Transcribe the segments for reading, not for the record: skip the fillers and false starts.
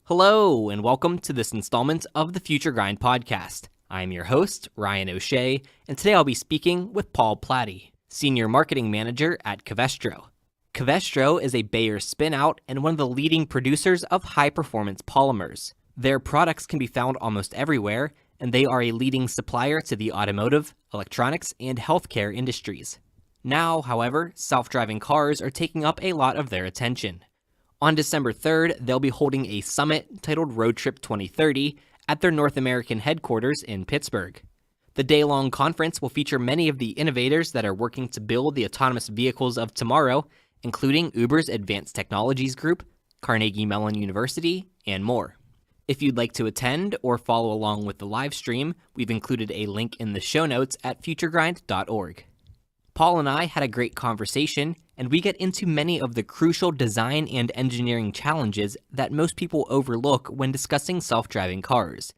Hello, and welcome to this installment of the Future Grind podcast. I'm your host, Ryan O'Shea, and today I'll be speaking with Paul Platty, Senior Marketing Manager at Covestro. Covestro is a Bayer spin-out and one of the leading producers of high-performance polymers. Their products can be found almost everywhere, and they are a leading supplier to the automotive, electronics, and healthcare industries. Now, however, self-driving cars are taking up a lot of their attention. On December 3rd, they'll be holding a summit titled RoadTrip 2030 at their North American headquarters in Pittsburgh. The day-long conference will feature many of the innovators that are working to build the autonomous vehicles of tomorrow, including Uber's Advanced Technologies Group, Carnegie Mellon University, and more. If you'd like to attend or follow along with the live stream, we've included a link in the show notes at futuregrind.org. Paul and I had a great conversation, and we get into many of the crucial design and engineering challenges that most people overlook when discussing self-driving cars.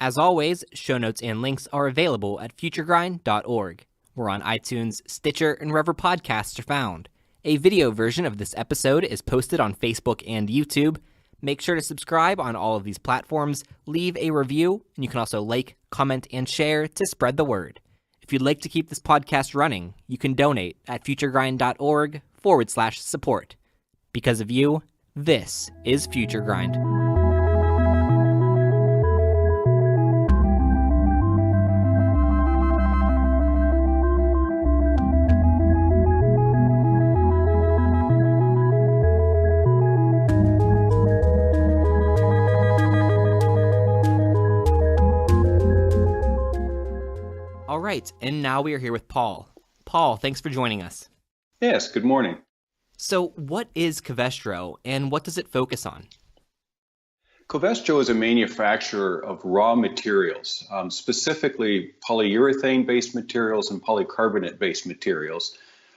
As always, show notes and links are available at futuregrind.org. We're on iTunes, Stitcher, and wherever podcasts are found. A video version of this episode is posted on Facebook and YouTube. Make sure to subscribe on all of these platforms, leave a review, and you can also like, comment, and share to spread the word. If you'd like to keep this podcast running, you can donate at futuregrind.org/support. Because of you, this is Future Grind. All right, and now we are here with Paul. Paul, thanks for joining us. Yes, good morning. So what is Covestro, and what does it focus on? Covestro is a manufacturer of raw materials, specifically polyurethane-based materials and polycarbonate-based materials.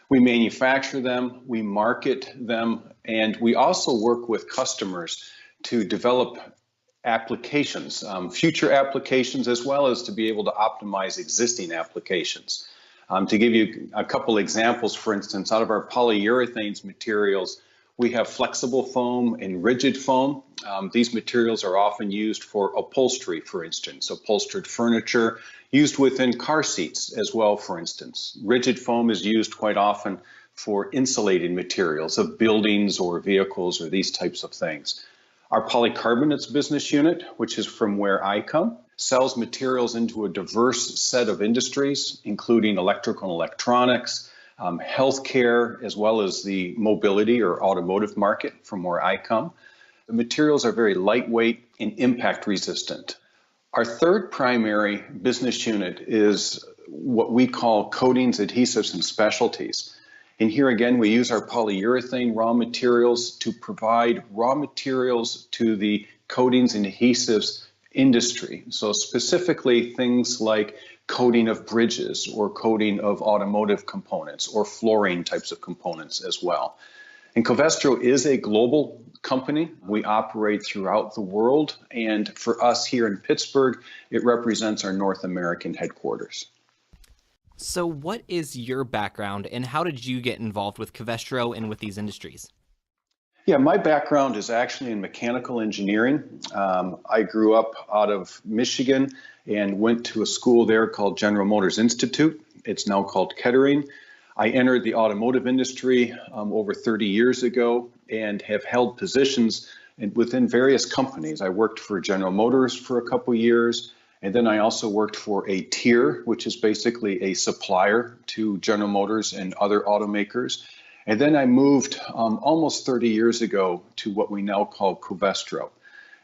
We manufacture them, we market them, and we also work with customers to develop applications, future applications, as well as to be able to optimize existing applications. To give you a couple examples, for instance, out of our polyurethanes materials, we have flexible foam and rigid foam. These materials are often used for upholstery, for instance, upholstered furniture, used within car seats as well, for instance. Rigid foam is used quite often for insulating materials of buildings or vehicles or these types of things. Our polycarbonates business unit, which is from where I come, sells materials into a diverse set of industries, including electrical and electronics, healthcare, as well as the mobility or automotive market from where I come. The materials are very lightweight and impact resistant. Our third primary business unit is what we call coatings, adhesives, and specialties. And here again, we use our polyurethane raw materials to provide raw materials to the coatings and adhesives industry. So specifically things like coating of bridges or coating of automotive components or flooring types of components as well. And Covestro is a global company. We operate throughout the world. And for us here in Pittsburgh, it represents our North American headquarters. So what is your background, and how did you get involved with Covestro and with these industries? Yeah, my background is actually in mechanical engineering. I grew up out of Michigan and went to a school there called General Motors Institute. It's now called Kettering. I entered the automotive industry over 30 years ago and have held positions within various companies. I worked for General Motors for a couple years. And then I also worked for a tier, which is basically a supplier to General Motors and other automakers. And then I moved almost 30 years ago to what we now call Covestro.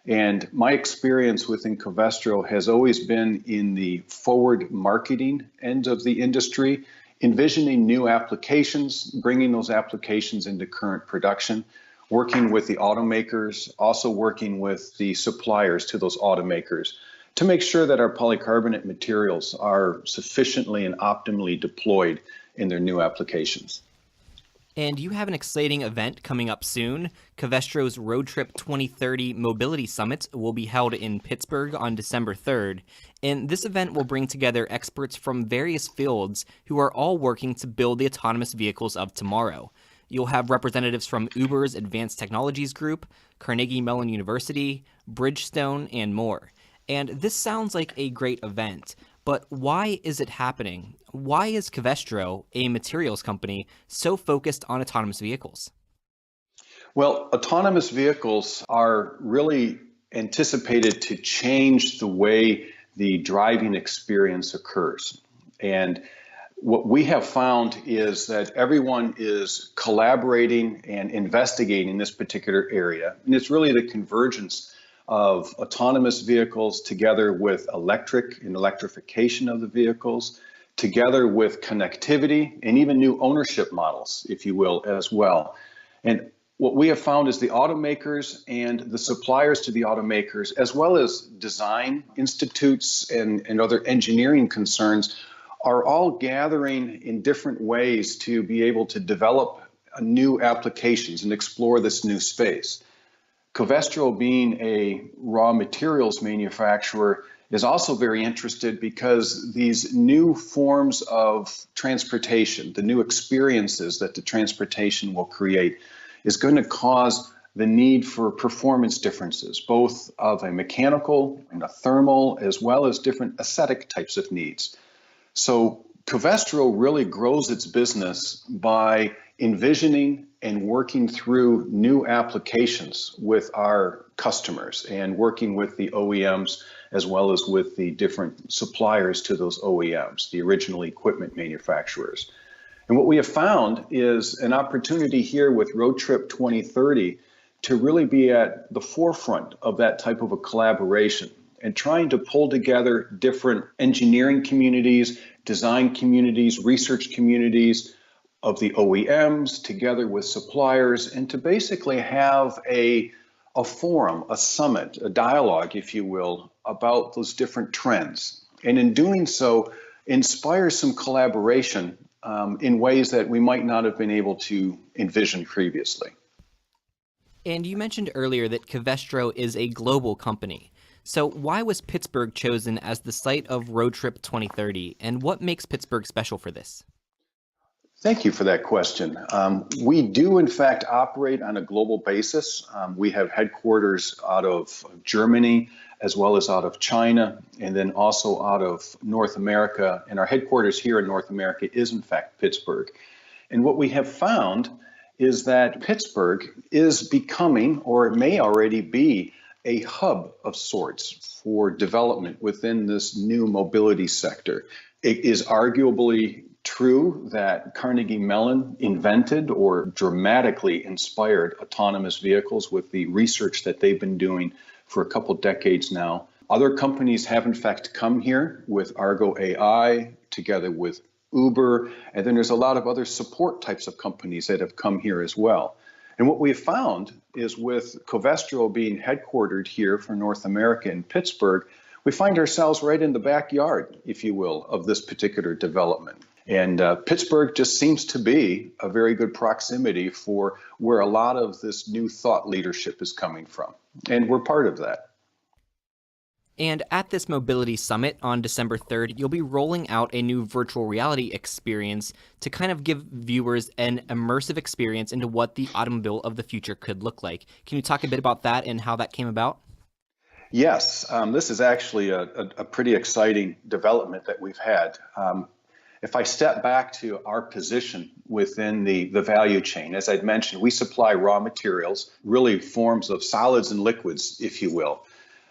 And my experience within Covestro has always been in the forward marketing end of the industry, envisioning new applications, bringing those applications into current production, working with the automakers, also working with the suppliers to those automakers, to make sure that our polycarbonate materials are sufficiently and optimally deployed in their new applications. And you have an exciting event coming up soon. Covestro's RoadTrip 2030 Mobility Summit will be held in Pittsburgh on December 3rd. And this event will bring together experts from various fields who are all working to build the autonomous vehicles of tomorrow. You'll have representatives from Uber's Advanced Technologies Group, Carnegie Mellon University, Bridgestone, and more. And this sounds like a great event, but why is it happening? Why is Covestro, a materials company, so focused on autonomous vehicles? Well, autonomous vehicles are really anticipated to change the way the driving experience occurs. And what we have found is that everyone is collaborating and investigating in this particular area. And it's really the convergence of autonomous vehicles together with electric and electrification of the vehicles, together with connectivity and even new ownership models, if you will, as well. And what we have found is the automakers and the suppliers to the automakers, as well as design institutes and other engineering concerns, are all gathering in different ways to be able to develop new applications and explore this new space. Covestro, being a raw materials manufacturer, is also very interested because these new forms of transportation, the new experiences that the transportation will create, is going to cause the need for performance differences, both of a mechanical and a thermal, as well as different aesthetic types of needs. So Covestro really grows its business by envisioning and working through new applications with our customers and working with the OEMs as well as with the different suppliers to those OEMs, the original equipment manufacturers. And what we have found is an opportunity here with RoadTrip 2030 to really be at the forefront of that type of a collaboration and trying to pull together different engineering communities, design communities, research communities of the OEMs together with suppliers, and to basically have a forum, a summit, a dialogue, if you will, about those different trends. And in doing so, inspire some collaboration in ways that we might not have been able to envision previously. And you mentioned earlier that Covestro is a global company. So why was Pittsburgh chosen as the site of RoadTrip 2030, and what makes Pittsburgh special for this? Thank you for that question. We do, in fact, operate on a global basis. We have headquarters out of Germany, as well as out of China, and then also out of North America. And our headquarters here in North America is, in fact, Pittsburgh. And what we have found is that Pittsburgh is becoming, or it may already be, a hub of sorts for development within this new mobility sector. It is arguably true that Carnegie Mellon invented or dramatically inspired autonomous vehicles with the research that they've been doing for a couple decades now. Other companies have in fact come here with Argo AI, together with Uber, and then there's a lot of other support types of companies that have come here as well. And what we've found is with Covestro being headquartered here for North America in Pittsburgh, we find ourselves right in the backyard, if you will, of this particular development. And Pittsburgh just seems to be a very good proximity for where a lot of this new thought leadership is coming from. And we're part of that. And at this mobility summit on December 3rd, you'll be rolling out a new virtual reality experience to kind of give viewers an immersive experience into what the automobile of the future could look like. Can you talk a bit about that and how that came about? Yes, this is actually a pretty exciting development that we've had. If I step back to our position within the value chain, as I'd mentioned, we supply raw materials, really forms of solids and liquids, if you will.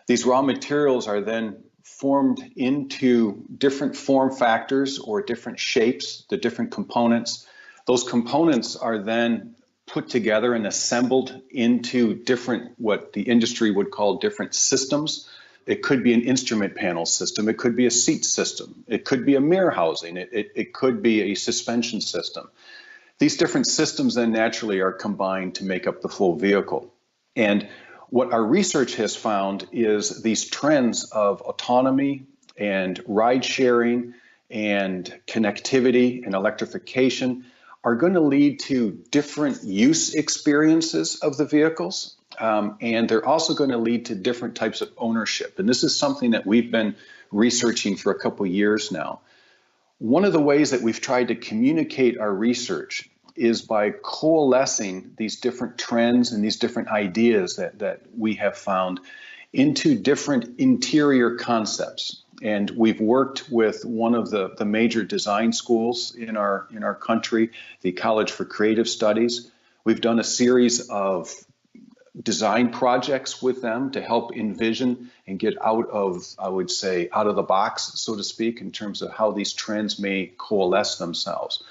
These raw materials are then formed into different form factors or different shapes, the different components. Those components are then put together and assembled into different, what the industry would call different systems. It could be an instrument panel system. It could be a seat system. It could be a mirror housing. It could be a suspension system. These different systems then naturally are combined to make up the full vehicle. And what our research has found is these trends of autonomy and ride sharing and connectivity and electrification are going to lead to different use experiences of the vehicles. And they're also going to lead to different types of ownership. And this is something that we've been researching for a couple years now. One of the ways that we've tried to communicate our research is by coalescing these different trends and these different ideas that we have found into different interior concepts. And we've worked with one of the major design schools in our country, the College for Creative Studies. We've done a series of design projects with them to help envision and get out of, I would say, out of the box, so to speak, in terms of how these trends may coalesce themselves.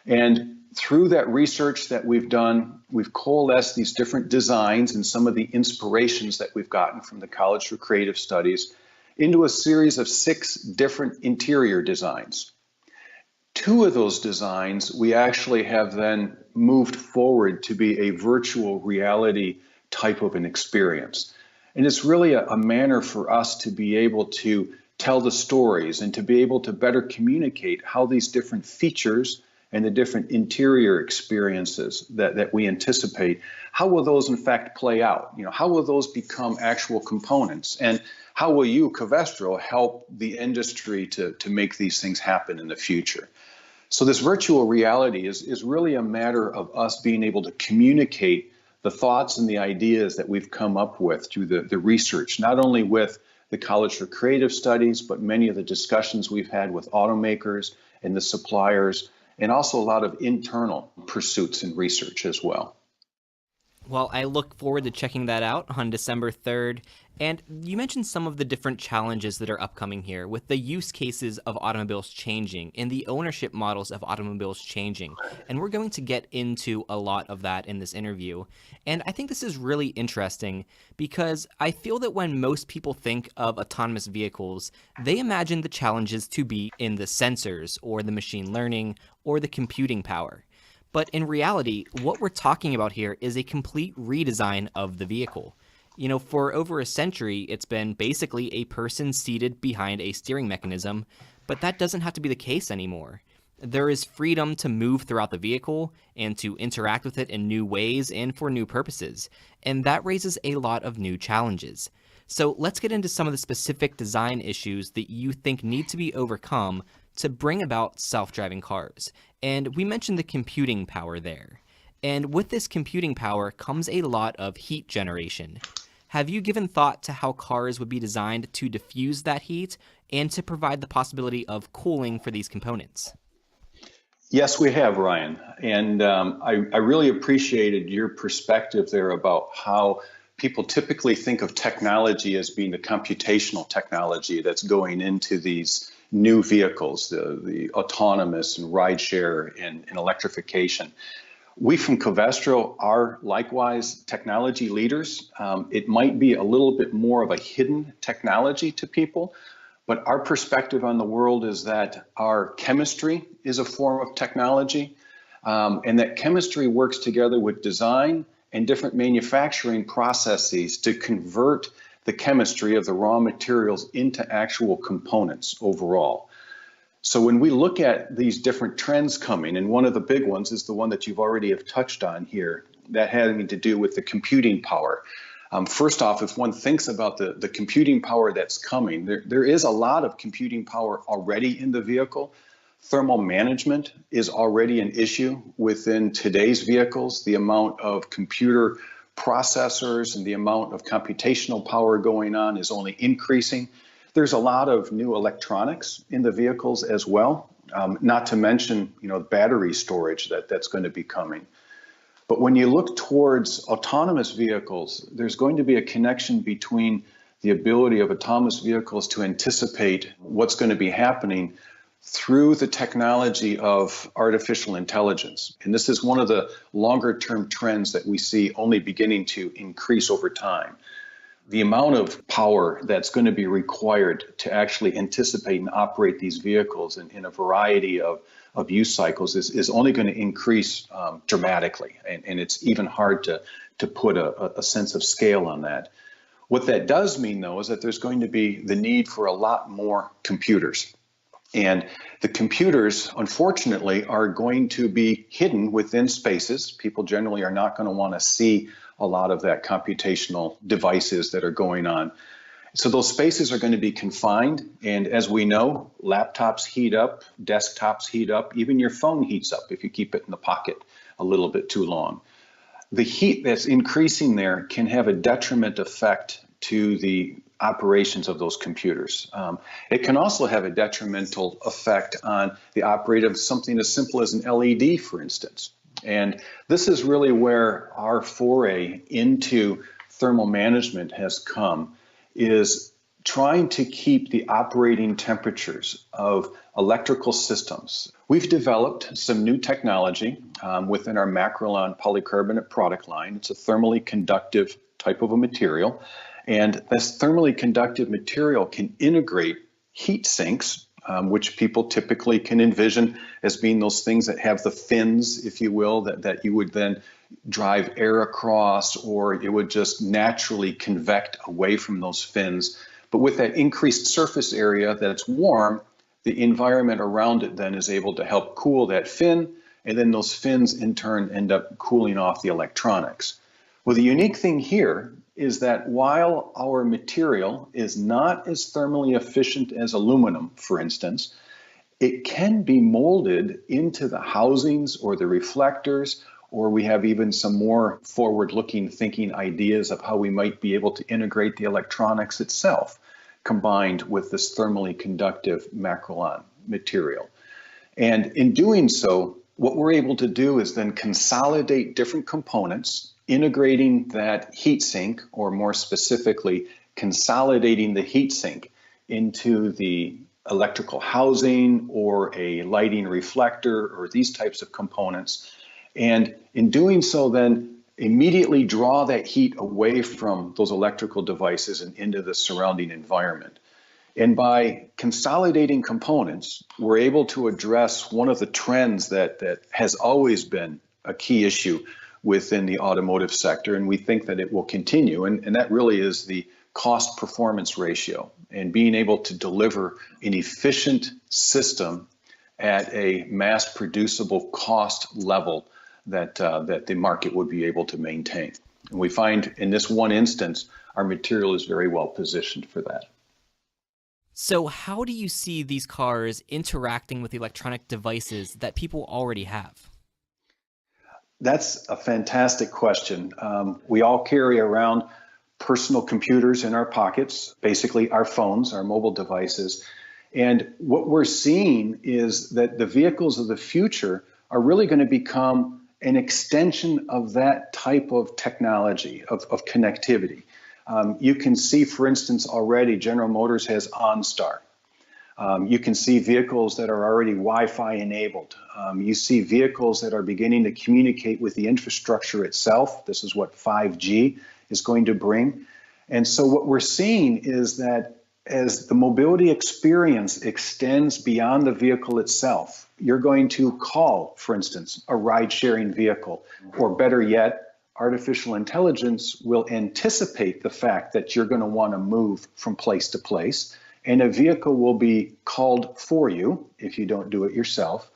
And through that research that we've done, we've coalesced these different designs and some of the inspirations that we've gotten from the College for Creative Studies into a series of 6 different interior designs. 2 of those designs we actually have then moved forward to be a virtual reality type of an experience. And it's really a manner for us to be able to tell the stories and to be able to better communicate how these different features and the different interior experiences that we anticipate, how will those in fact play out? How will those become actual components? And how will you, Covestro, help the industry to make these things happen in the future? So this virtual reality is really a matter of us being able to communicate the thoughts and the ideas that we've come up with through the research, not only with the College for Creative Studies, but many of the discussions we've had with automakers and the suppliers, and also a lot of internal pursuits and research as well. Well, I look forward to checking that out on December 3rd. And you mentioned some of the different challenges that are upcoming here with the use cases of automobiles changing and the ownership models of automobiles changing. And we're going to get into a lot of that in this interview. And I think this is really interesting because I feel that when most people think of autonomous vehicles, they imagine the challenges to be in the sensors or the machine learning or the computing power. But in reality, what we're talking about here is a complete redesign of the vehicle. For over a century, it's been basically a person seated behind a steering mechanism, but that doesn't have to be the case anymore. There is freedom to move throughout the vehicle and to interact with it in new ways and for new purposes, and that raises a lot of new challenges. So let's get into some of the specific design issues that you think need to be overcome to bring about self-driving cars. And we mentioned the computing power there. And with this computing power comes a lot of heat generation. Have you given thought to how cars would be designed to diffuse that heat and to provide the possibility of cooling for these components? Yes, we have, Ryan. And I really appreciated your perspective there about how people typically think of technology as being the computational technology that's going into these new vehicles, the autonomous and rideshare and electrification. We from Covestro are likewise technology leaders. It might be a little bit more of a hidden technology to people, but our perspective on the world is that our chemistry is a form of technology, and that chemistry works together with design and different manufacturing processes to convert the chemistry of the raw materials into actual components overall. So when we look at these different trends coming, and one of the big ones is the one that you've already have touched on here, that having to do with the computing power. First off, if one thinks about the computing power that's coming, there is a lot of computing power already in the vehicle. Thermal management is already an issue within today's vehicles. The amount of computer processors and the amount of computational power going on is only increasing. There's a lot of new electronics in the vehicles as well, not to mention, battery storage that's going to be coming. But when you look towards autonomous vehicles, there's going to be a connection between the ability of autonomous vehicles to anticipate what's going to be happening through the technology of artificial intelligence. And this is one of the longer term trends that we see only beginning to increase over time. The amount of power that's going to be required to actually anticipate and operate these vehicles in a variety of use cycles is only going to increase dramatically. And it's even hard to put a sense of scale on that. What that does mean, though, is that there's going to be the need for a lot more computers. And the computers, unfortunately, are going to be hidden within spaces. People generally are not going to want to see a lot of that computational devices that are going on. So those spaces are going to be confined. And as we know, laptops heat up, desktops heat up, even your phone heats up if you keep it in the pocket a little bit too long. The heat that's increasing there can have a detriment effect to the operations of those computers. It can also have a detrimental effect on the operation of something as simple as an LED, for instance. And this is really where our foray into thermal management has come, is trying to keep the operating temperatures of electrical systems. We've developed some new technology within our Macrolon polycarbonate product line. It's a thermally conductive type of a material. And this thermally conductive material can integrate heat sinks, which people typically can envision as being those things that have the fins, if you will, that you would then drive air across, or it would just naturally convect away from those fins. But with that increased surface area that's warm, the environment around it then is able to help cool that fin, and then those fins in turn end up cooling off the electronics. Well, the unique thing here is that while our material is not as thermally efficient as aluminum, for instance, it can be molded into the housings or the reflectors, or we have even some more forward-looking thinking ideas of how we might be able to integrate the electronics itself, combined with this thermally conductive Macrolon material. And in doing so, what we're able to do is then consolidate different components, integrating that heat sink, or more specifically, consolidating the heat sink into the electrical housing or a lighting reflector or these types of components. And in doing so, then immediately draw that heat away from those electrical devices and into the surrounding environment. And by consolidating components, we're able to address one of the trends that has always been a key issue within the automotive sector, and we think that it will continue, and that really is the cost performance ratio, and being able to deliver an efficient system at a mass producible cost level that the market would be able to maintain. And we find in this one instance, our material is very well positioned for that. So how do you see these cars interacting with electronic devices that people already have? That's a fantastic question. We all carry around personal computers in our pockets, basically our phones, our mobile devices. And what we're seeing is that the vehicles of the future are really going to become an extension of that type of technology, of connectivity. You can see, for instance, already General Motors has OnStar. You can see vehicles that are already Wi-Fi enabled. You see vehicles that are beginning to communicate with the infrastructure itself. This is what 5G is going to bring. And so what we're seeing is that as the mobility experience extends beyond the vehicle itself, you're going to call, for instance, a ride-sharing vehicle, or better yet, artificial intelligence will anticipate the fact that you're going to want to move from place to place, and a vehicle will be called for you if you don't do it yourself.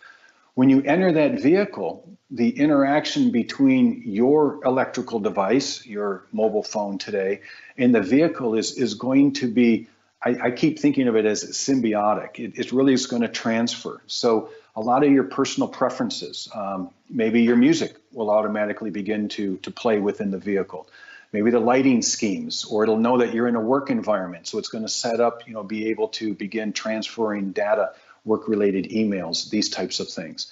When you enter that vehicle, the interaction between your electrical device, your mobile phone today, and the vehicle is going to be, I keep thinking of it as symbiotic. It really is going to transfer. So a lot of your personal preferences, maybe your music will automatically begin to play within the vehicle. Maybe the lighting schemes, or it'll know that you're in a work environment. So it's going to set up, be able to begin transferring data, work-related emails, these types of things.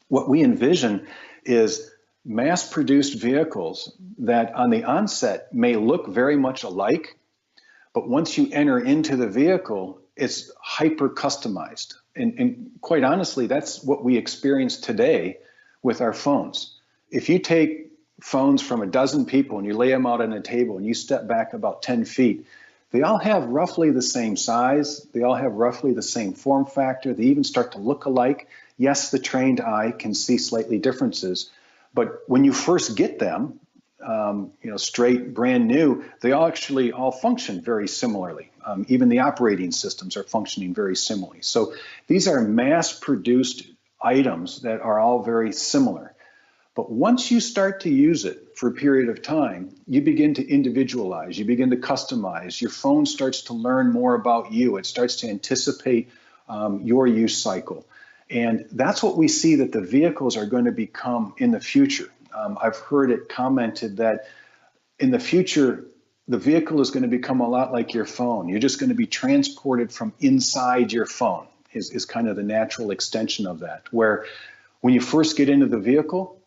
What we envision is mass-produced vehicles that on the onset may look very much alike, but once you enter into the vehicle, it's hyper-customized. And quite honestly, that's what we experience today with our phones. If you take phones from a dozen people and you lay them out on a table and you step back about 10 feet, they all have roughly the same size. They all have roughly the same form factor. They even start to look alike. Yes, the trained eye can see slightly differences, but when you first get them, straight, brand new, they all function very similarly. Even the operating systems are functioning very similarly. So these are mass-produced items that are all very similar. But once you start to use it for a period of time, you begin to individualize, you begin to customize, your phone starts to learn more about you, it starts to anticipate your use cycle. And that's what we see that the vehicles are going to become in the future. I've heard it commented that in the future, the vehicle is going to become a lot like your phone. You're just going to be transported from inside your phone is kind of the natural extension of that, where when you first get into the vehicle,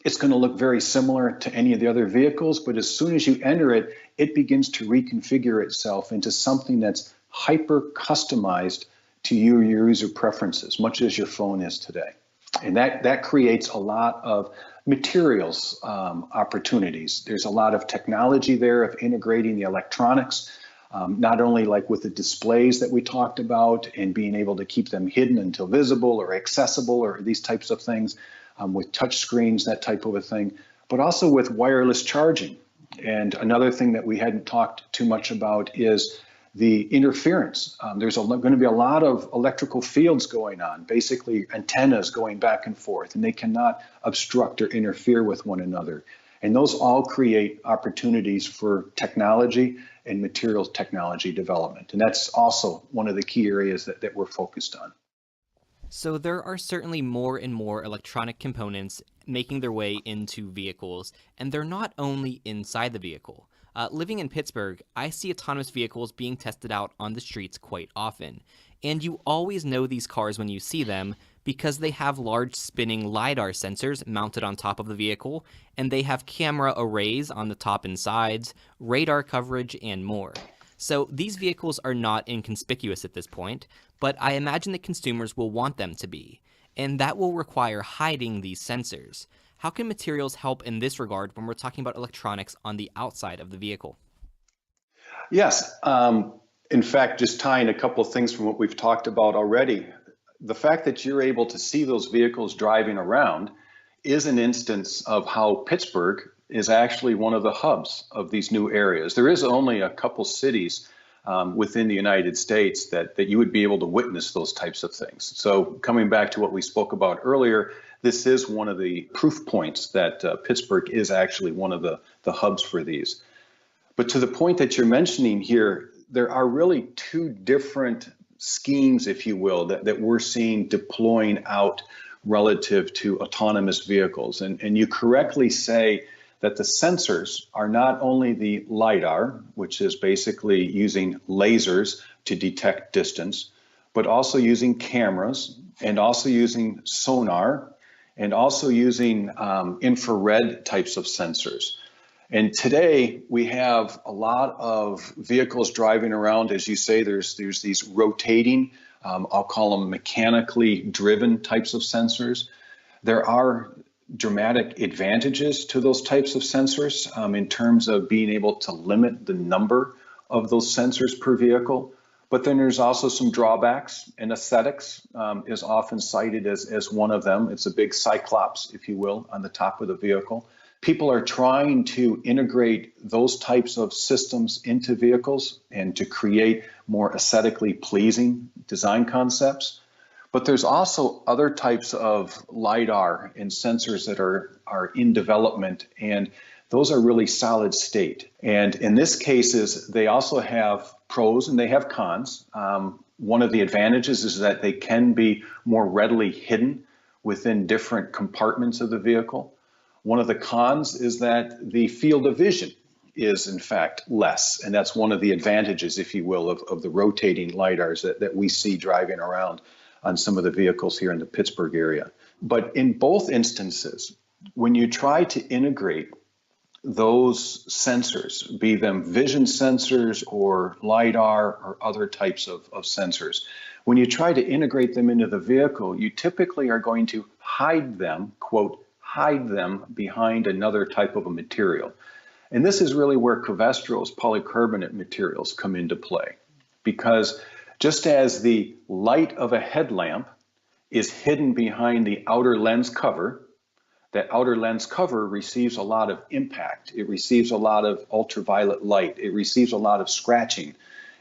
it's going to look very similar to any of the other vehicles, but as soon as you enter it, it begins to reconfigure itself into something that's hyper customized to your user preferences, much as your phone is today. And that creates a lot of materials opportunities. There's a lot of technology there of integrating the electronics, not only like with the displays that we talked about and being able to keep them hidden until visible or accessible or these types of things, with touch screens, that type of a thing, but also with wireless charging. And another thing that we hadn't talked too much about is the interference. There's going to be a lot of electrical fields going on, basically antennas going back and forth, and they cannot obstruct or interfere with one another. And those all create opportunities for technology and materials technology development. And that's also one of the key areas that we're focused on. So there are certainly more and more electronic components making their way into vehicles, and they're not only inside the vehicle. Living in Pittsburgh, I see autonomous vehicles being tested out on the streets quite often. And you always know these cars when you see them because they have large spinning LiDAR sensors mounted on top of the vehicle, and they have camera arrays on the top and sides, radar coverage, and more. So these vehicles are not inconspicuous at this point, but I imagine that consumers will want them to be. And that will require hiding these sensors. How can materials help in this regard when we're talking about electronics on the outside of the vehicle? Yes. In fact, just tying a couple of things from what we've talked about already, the fact that you're able to see those vehicles driving around is an instance of how Pittsburgh is actually one of the hubs of these new areas. There is only a couple cities within the United States that you would be able to witness those types of things. So coming back to what we spoke about earlier, this is one of the proof points that Pittsburgh is actually one of the hubs for these. But to the point that you're mentioning here, there are really two different schemes, if you will, that we're seeing deploying out relative to autonomous vehicles. And you correctly say that the sensors are not only the LiDAR, which is basically using lasers to detect distance, but also using cameras and also using sonar and also using infrared types of sensors. And today we have a lot of vehicles driving around. As you say, there's these rotating, I'll call them mechanically driven types of sensors. There are dramatic advantages to those types of sensors in terms of being able to limit the number of those sensors per vehicle. But then there's also some drawbacks, and aesthetics is often cited as one of them. It's a big cyclops, if you will, on the top of the vehicle. People are trying to integrate those types of systems into vehicles and to create more aesthetically pleasing design concepts. But there's also other types of LiDAR and sensors that are in development, and those are really solid state. And in this cases, they also have pros and they have cons. One of the advantages is that they can be more readily hidden within different compartments of the vehicle. One of the cons is that the field of vision is in fact less, and that's one of the advantages, if you will, of the rotating LiDARs that we see driving around on some of the vehicles here in the Pittsburgh area. But in both instances, when you try to integrate those sensors, be them vision sensors or LiDAR or other types of sensors, when you try to integrate them into the vehicle, you typically are going to hide them, quote, hide them behind another type of a material. And this is really where Covestro's polycarbonate materials come into play, because just as the light of a headlamp is hidden behind the outer lens cover, that outer lens cover receives a lot of impact. It receives a lot of ultraviolet light. It receives a lot of scratching.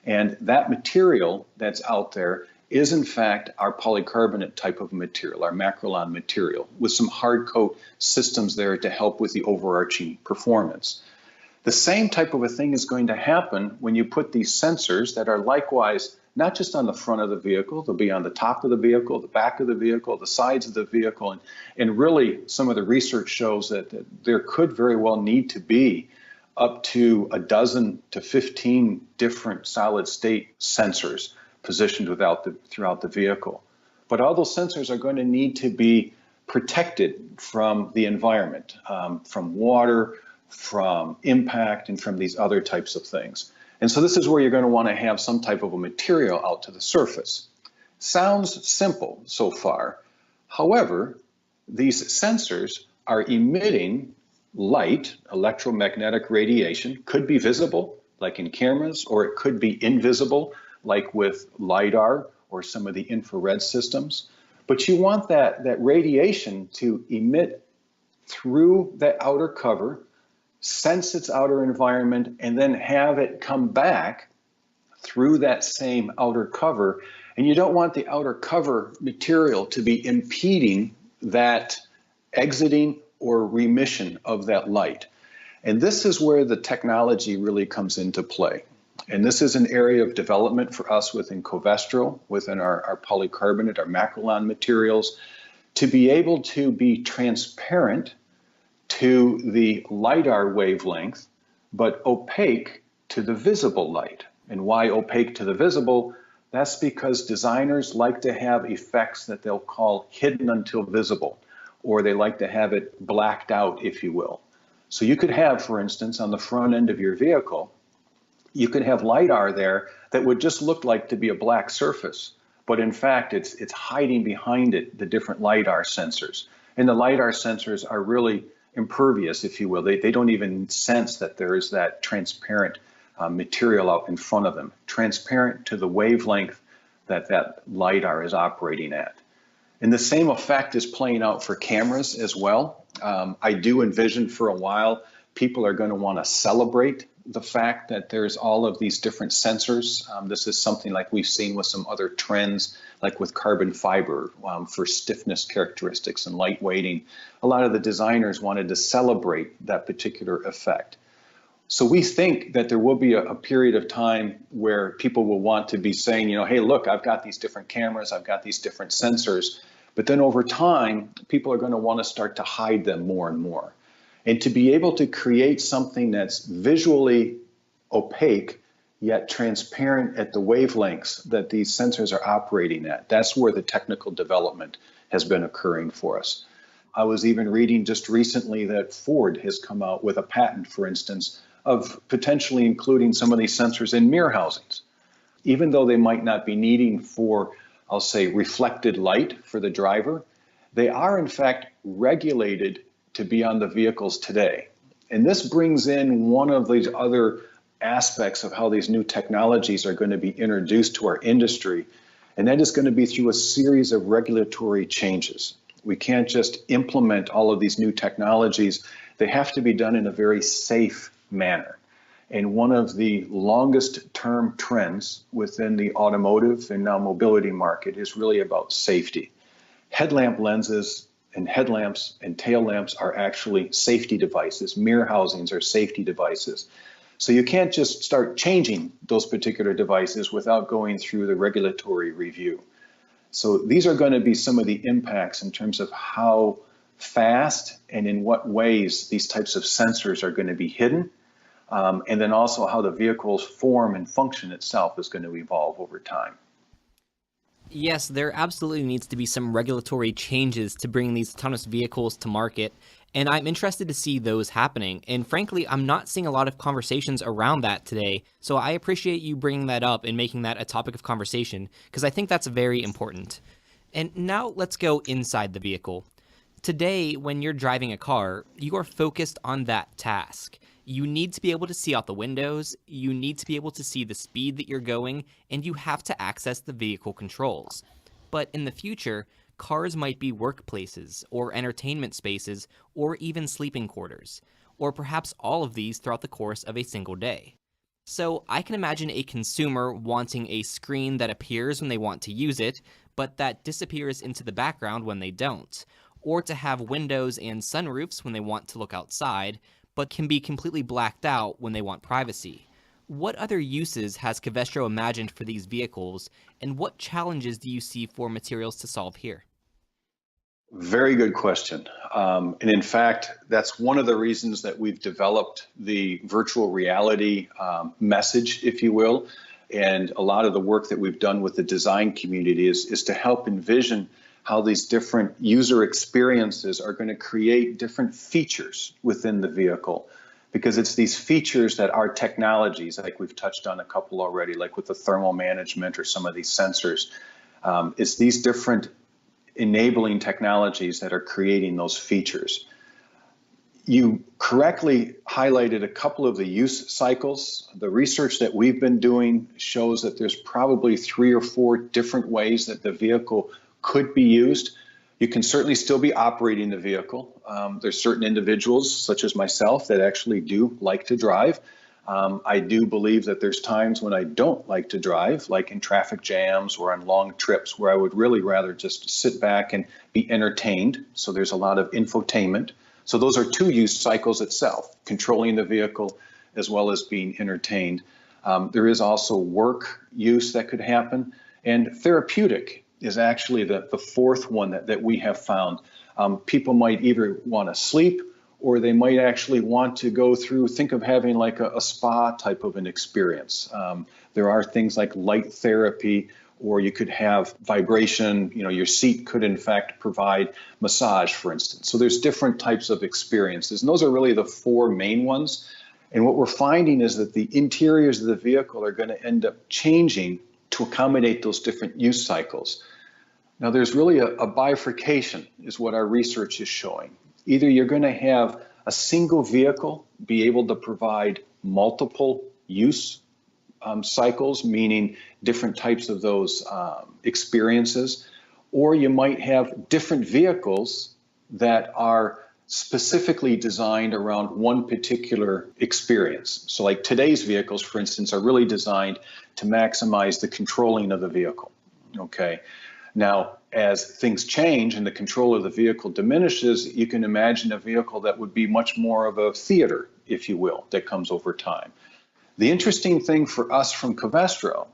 And that material that's out there is in fact our polycarbonate type of material, our macrolon material, with some hard coat systems there to help with the overarching performance. The same type of a thing is going to happen when you put these sensors that are likewise not just on the front of the vehicle, they'll be on the top of the vehicle, the back of the vehicle, the sides of the vehicle. And really, some of the research shows that there could very well need to be up to a dozen to 15 different solid state sensors positioned throughout the vehicle. But all those sensors are going to need to be protected from the environment, from water, from impact, and from these other types of things. And so this is where you're going to want to have some type of a material out to the surface. Sounds simple so far. However, these sensors are emitting light, electromagnetic radiation, could be visible, like in cameras, or it could be invisible, like with LiDAR or some of the infrared systems. But you want that radiation to emit through that outer cover, sense its outer environment, and then have it come back through that same outer cover. And you don't want the outer cover material to be impeding that exiting or remission of that light. And this is where the technology really comes into play. And this is an area of development for us within Covestro, within our polycarbonate, our Macrolon materials, to be able to be transparent to the LiDAR wavelength, but opaque to the visible light. And why opaque to the visible? That's because designers like to have effects that they'll call hidden until visible, or they like to have it blacked out, if you will. So you could have, for instance, on the front end of your vehicle, you could have LiDAR there that would just look like to be a black surface, but in fact, it's hiding behind it the different LiDAR sensors. And the LiDAR sensors are really impervious, if you will. They don't even sense that there is that transparent material out in front of them, transparent to the wavelength that LiDAR is operating at. And the same effect is playing out for cameras as well. I do envision for a while people are going to want to celebrate the fact that there's all of these different sensors. This is something like we've seen with some other trends, like with carbon fiber for stiffness characteristics and light weighting. A lot of the designers wanted to celebrate that particular effect. So we think that there will be a period of time where people will want to be saying, hey, look, I've got these different cameras, I've got these different sensors. But then over time, people are going to want to start to hide them more and more. And to be able to create something that's visually opaque, yet transparent at the wavelengths that these sensors are operating at, that's where the technical development has been occurring for us. I was even reading just recently that Ford has come out with a patent, for instance, of potentially including some of these sensors in mirror housings. Even though they might not be needing for, I'll say, reflected light for the driver, they are in fact regulated to be on the vehicles today. And this brings in one of these other aspects of how these new technologies are going to be introduced to our industry, and that is going to be through a series of regulatory changes. We can't just implement all of these new technologies. They have to be done in a very safe manner. And one of the longest term trends within the automotive and now mobility market is really about safety. Headlamp lenses and headlamps and tail lamps are actually safety devices. Mirror housings are safety devices. So you can't just start changing those particular devices without going through the regulatory review. So these are going to be some of the impacts in terms of how fast and in what ways these types of sensors are going to be hidden, and then also how the vehicle's form and function itself is going to evolve over time. Yes, there absolutely needs to be some regulatory changes to bring these autonomous vehicles to market, and I'm interested to see those happening. And frankly, I'm not seeing a lot of conversations around that today, so I appreciate you bringing that up and making that a topic of conversation, because I think that's very important. And now let's go inside the vehicle. Today, when you're driving a car, you are focused on that task. You need to be able to see out the windows, you need to be able to see the speed that you're going, and you have to access the vehicle controls. But in the future, cars might be workplaces, or entertainment spaces, or even sleeping quarters, or perhaps all of these throughout the course of a single day. So I can imagine a consumer wanting a screen that appears when they want to use it, but that disappears into the background when they don't, or to have windows and sunroofs when they want to look outside, but can be completely blacked out when they want privacy. What other uses has Covestro imagined for these vehicles, and what challenges do you see for materials to solve here? Very good question. And in fact, that's one of the reasons that we've developed the virtual reality message, if you will. And a lot of the work that we've done with the design community is to help envision how these different user experiences are going to create different features within the vehicle. Because it's these features that our technologies, like we've touched on a couple already, like with the thermal management or some of these sensors, it's these different enabling technologies that are creating those features. You correctly highlighted a couple of the use cycles. The research that we've been doing shows that there's probably 3 or 4 different ways that the vehicle could be used. You can certainly still be operating the vehicle. There's certain individuals, such as myself, that actually do like to drive. I do believe that there's times when I don't like to drive, like in traffic jams or on long trips, where I would really rather just sit back and be entertained. So there's a lot of infotainment. So those are 2 use cycles itself, controlling the vehicle as well as being entertained. There is also work use that could happen, and therapeutic is actually the 4th one that we have found. People might either want to sleep, or they might actually want to go through, think of having like a spa type of an experience. There are things like light therapy, or you could have vibration, your seat could in fact provide massage, for instance. So there's different types of experiences, and those are really the 4 main ones. And what we're finding is that the interiors of the vehicle are going to end up changing to accommodate those different use cycles. Now there's really a bifurcation is what our research is showing. Either you're going to have a single vehicle be able to provide multiple use cycles, meaning different types of those experiences, or you might have different vehicles that are specifically designed around one particular experience. So like today's vehicles, for instance, are really designed to maximize the controlling of the vehicle. Okay. Now, as things change and the control of the vehicle diminishes, you can imagine a vehicle that would be much more of a theater, if you will, that comes over time. The interesting thing for us from Covestro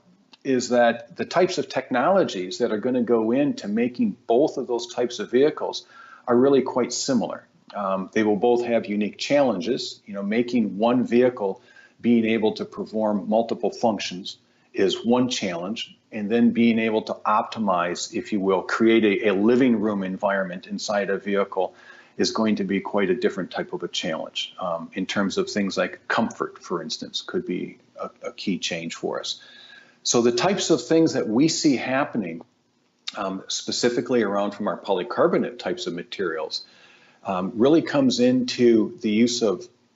is that the types of technologies that are going to go into making both of those types of vehicles are really quite similar. They will both have unique challenges. Making one vehicle being able to perform multiple functions is one challenge, and then being able to optimize, if you will, create a living room environment inside a vehicle is going to be quite a different type of a challenge. In terms of things like comfort, for instance, could be a key change for us. So the types of things that we see happening, specifically around from our polycarbonate types of materials, really comes into the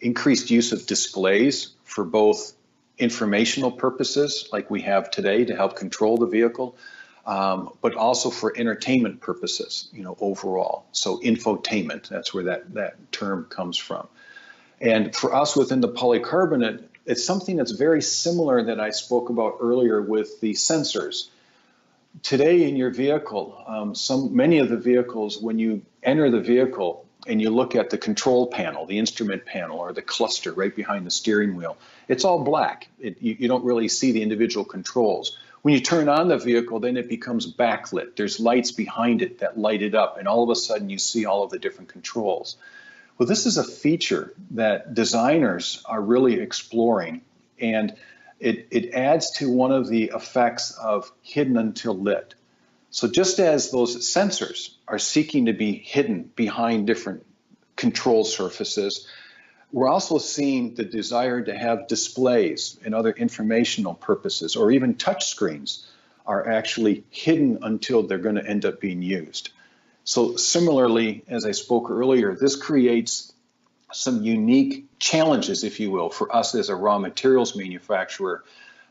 increased use of displays for both informational purposes like we have today to help control the vehicle, but also for entertainment purposes, overall. So infotainment, that's where that term comes from. And for us within the polycarbonate, it's something that's very similar that I spoke about earlier with the sensors. Today in your vehicle, many of the vehicles, when you enter the vehicle and you look at the control panel, the instrument panel, or the cluster right behind the steering wheel, it's all black. You don't really see the individual controls. When you turn on the vehicle, then it becomes backlit. There's lights behind it that light it up, and all of a sudden you see all of the different controls. Well, this is a feature that designers are really exploring, and it adds to one of the effects of hidden until lit. So just as those sensors are seeking to be hidden behind different control surfaces, we're also seeing the desire to have displays and other informational purposes, or even touch screens, are actually hidden until they're going to end up being used. So similarly, as I spoke earlier, this creates some unique challenges, if you will, for us as a raw materials manufacturer,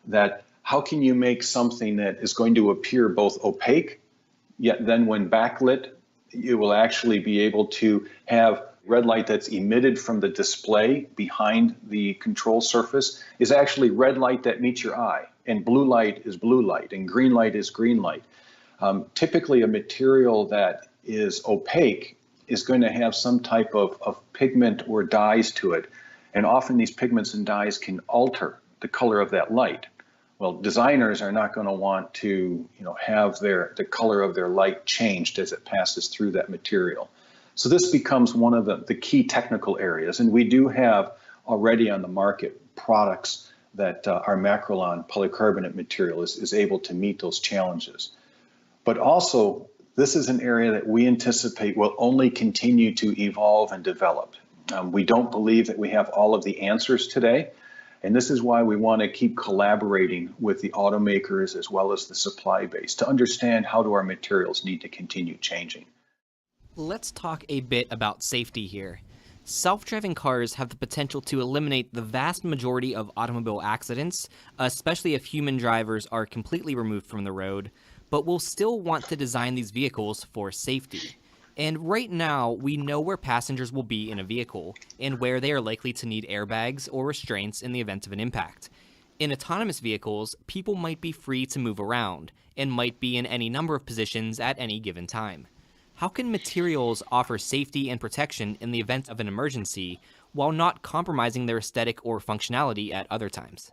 that how can you make something that is going to appear both opaque, yet then when backlit, you will actually be able to have red light that's emitted from the display behind the control surface is actually red light that meets your eye, and blue light is blue light, and green light is green light. Typically, a material that is opaque is going to have some type of pigment or dyes to it, and often these pigments and dyes can alter the color of that light. Well, designers are not going to want to, have the color of their light changed as it passes through that material. So this becomes one of the key technical areas, and we do have already on the market products that our Macrolon polycarbonate material is able to meet those challenges. But also, this is an area that we anticipate will only continue to evolve and develop. We don't believe that we have all of the answers today, and this is why we want to keep collaborating with the automakers as well as the supply base to understand how do our materials need to continue changing. Let's talk a bit about safety here. Self-driving cars have the potential to eliminate the vast majority of automobile accidents, especially if human drivers are completely removed from the road, but we'll still want to design these vehicles for safety. And right now, we know where passengers will be in a vehicle and where they are likely to need airbags or restraints in the event of an impact. In autonomous vehicles, people might be free to move around and might be in any number of positions at any given time. How can materials offer safety and protection in the event of an emergency while not compromising their aesthetic or functionality at other times?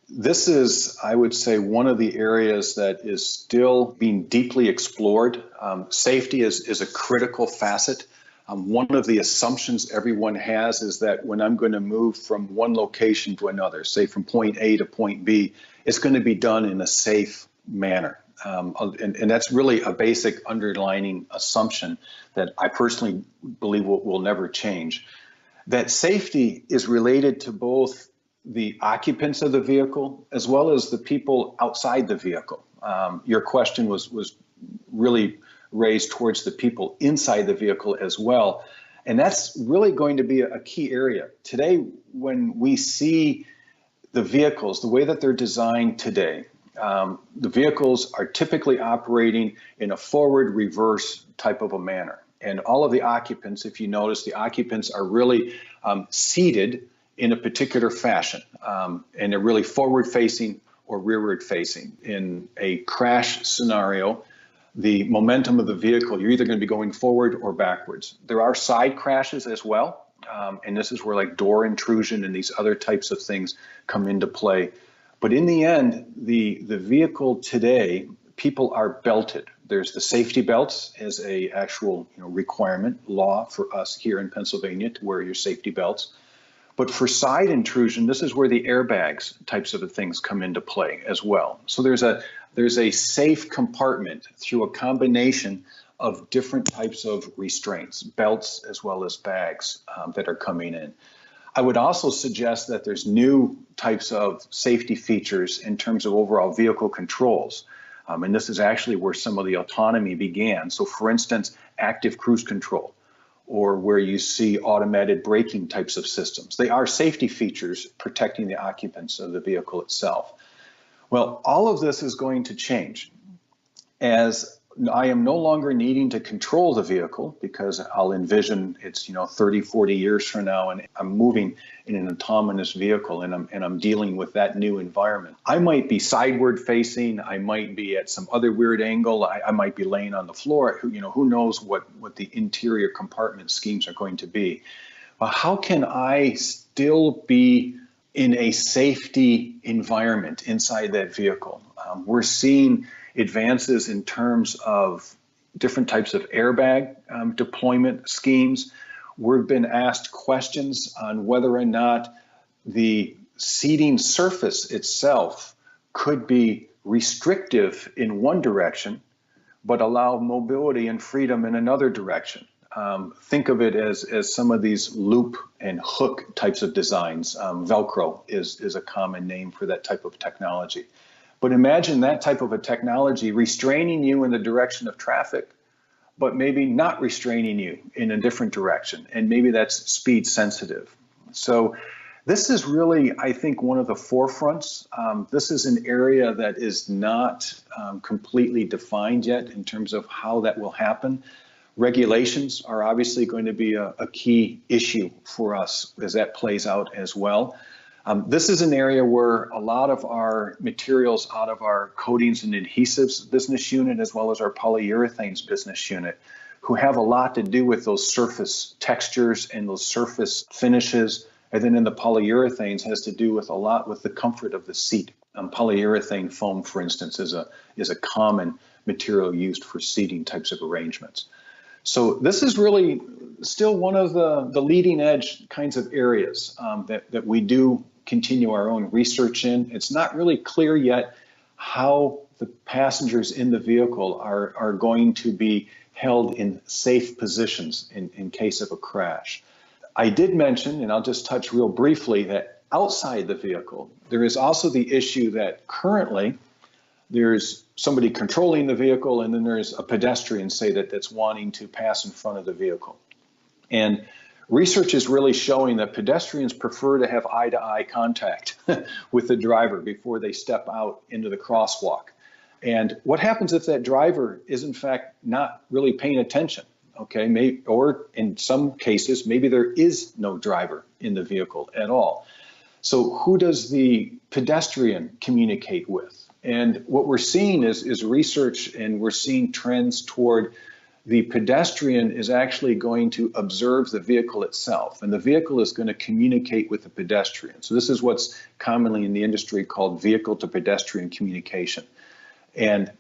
This is, I would say, one of the areas that is still being deeply explored. Safety is a critical facet. One of the assumptions everyone has is that when I'm going to move from one location to another, say from point A to point B, it's going to be done in a safe manner. And that's really a basic underlining assumption that I personally believe will never change. That safety is related to both the occupants of the vehicle as well as the people outside the vehicle. Your question was really raised towards the people inside the vehicle as well. And that's really going to be a key area. Today, when we see the vehicles, the way that they're designed today, the vehicles are typically operating in a forward reverse type of a manner. And all of the occupants, if you notice, the occupants are really seated in a particular fashion. And they're really forward facing or rearward facing. In a crash scenario, the momentum of the vehicle, you're either going to be going forward or backwards. There are side crashes as well. And this is where like door intrusion and these other types of things come into play. But in the end, the vehicle today, people are belted. There's the safety belts as a actual requirement law for us here in Pennsylvania to wear your safety belts. But for side intrusion, this is where the airbags types of things come into play as well. So there's a safe compartment through a combination of different types of restraints, belts as well as bags that are coming in. I would also suggest that there's new types of safety features in terms of overall vehicle controls. And this is actually where some of the autonomy began. So for instance, active cruise control, or where you see automated braking types of systems. They are safety features protecting the occupants of the vehicle itself. Well, all of this is going to change as I am no longer needing to control the vehicle because I'll envision it's 30, 40 years from now and I'm moving in an autonomous vehicle and I'm dealing with that new environment. I might be sideward facing, I might be at some other weird angle, I might be laying on the floor, who knows what the interior compartment schemes are going to be. But how can I still be in a safety environment inside that vehicle? We're seeing advances in terms of different types of airbag deployment schemes. We've been asked questions on whether or not the seating surface itself could be restrictive in one direction, but allow mobility and freedom in another direction. Think of it as some of these loop and hook types of designs. Velcro is a common name for that type of technology. But imagine that type of a technology restraining you in the direction of traffic, but maybe not restraining you in a different direction. And maybe that's speed sensitive. So this is really, I think, one of the forefronts. This is an area that is not completely defined yet in terms of how that will happen. Regulations are obviously going to be a key issue for us as that plays out as well. This is an area where a lot of our materials out of our coatings and adhesives business unit, as well as our polyurethanes business unit, who have a lot to do with those surface textures and those surface finishes And then in the polyurethanes has to do with a lot with the comfort of the seat. Polyurethane foam, for instance, is a common material used for seating types of arrangements. So this is really still one of the leading edge kinds of areas that we do continue our own research in. It's not really clear yet how the passengers in the vehicle are going to be held in safe positions in case of a crash. I did mention, and I'll just touch real briefly, that outside the vehicle, there is also the issue that currently there's somebody controlling the vehicle, and then there's a pedestrian, say, that's wanting to pass in front of the vehicle. And research is really showing that pedestrians prefer to have eye-to-eye contact with the driver before they step out into the crosswalk. And what happens if that driver is, in fact, not really paying attention? Okay, or in some cases, maybe there is no driver in the vehicle at all. So who does the pedestrian communicate with? And what we're seeing is research, and we're seeing trends toward the pedestrian is actually going to observe the vehicle itself, and the vehicle is going to communicate with the pedestrian. So this is what's commonly in the industry called vehicle to pedestrian communication. And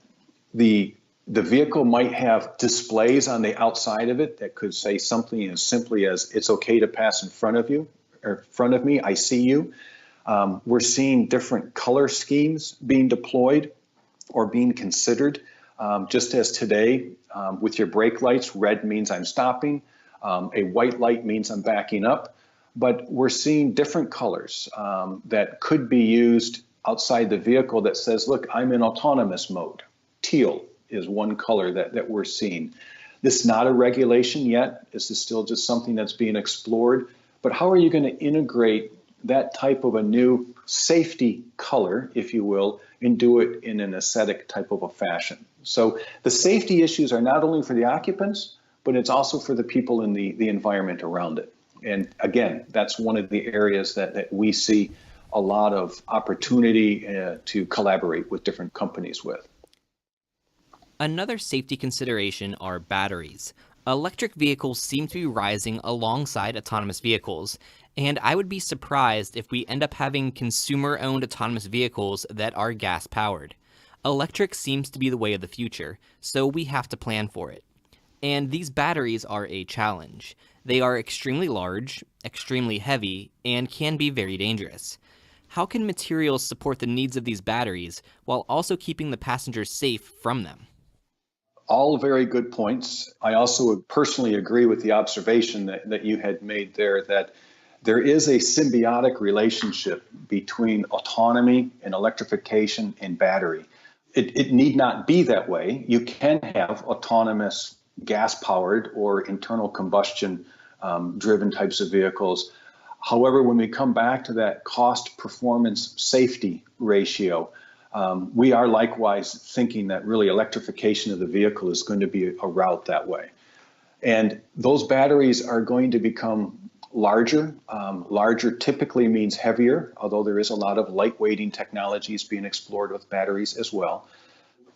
the vehicle might have displays on the outside of it that could say something as simply as, it's okay to pass in front of you, or in front of me, I see you. We're seeing different color schemes being deployed or being considered. Just as today, with your brake lights, red means I'm stopping, a white light means I'm backing up. But we're seeing different colors that could be used outside the vehicle that says, look, I'm in autonomous mode. Teal is one color that we're seeing. This is not a regulation yet. This is still just something that's being explored. But how are you going to integrate that type of a new safety color, if you will, and do it in an aesthetic type of a fashion? So the safety issues are not only for the occupants, but it's also for the people in the environment around it. And again, that's one of the areas that we see a lot of opportunity to collaborate with different companies with. Another safety consideration are batteries. Electric vehicles seem to be rising alongside autonomous vehicles, and I would be surprised if we end up having consumer-owned autonomous vehicles that are gas-powered. Electric seems to be the way of the future, so we have to plan for it. And these batteries are a challenge. They are extremely large, extremely heavy, and can be very dangerous. How can materials support the needs of these batteries while also keeping the passengers safe from them? All very good points. I also personally agree with the observation that you had made there, that there is a symbiotic relationship between autonomy and electrification and battery. It need not be that way. You can have autonomous gas-powered or internal combustion driven types of vehicles. However, when we come back to that cost-performance safety ratio, we are likewise thinking that really electrification of the vehicle is going to be a route that way. And those batteries are going to become larger. Larger typically means heavier, although there is a lot of lightweighting technologies being explored with batteries as well.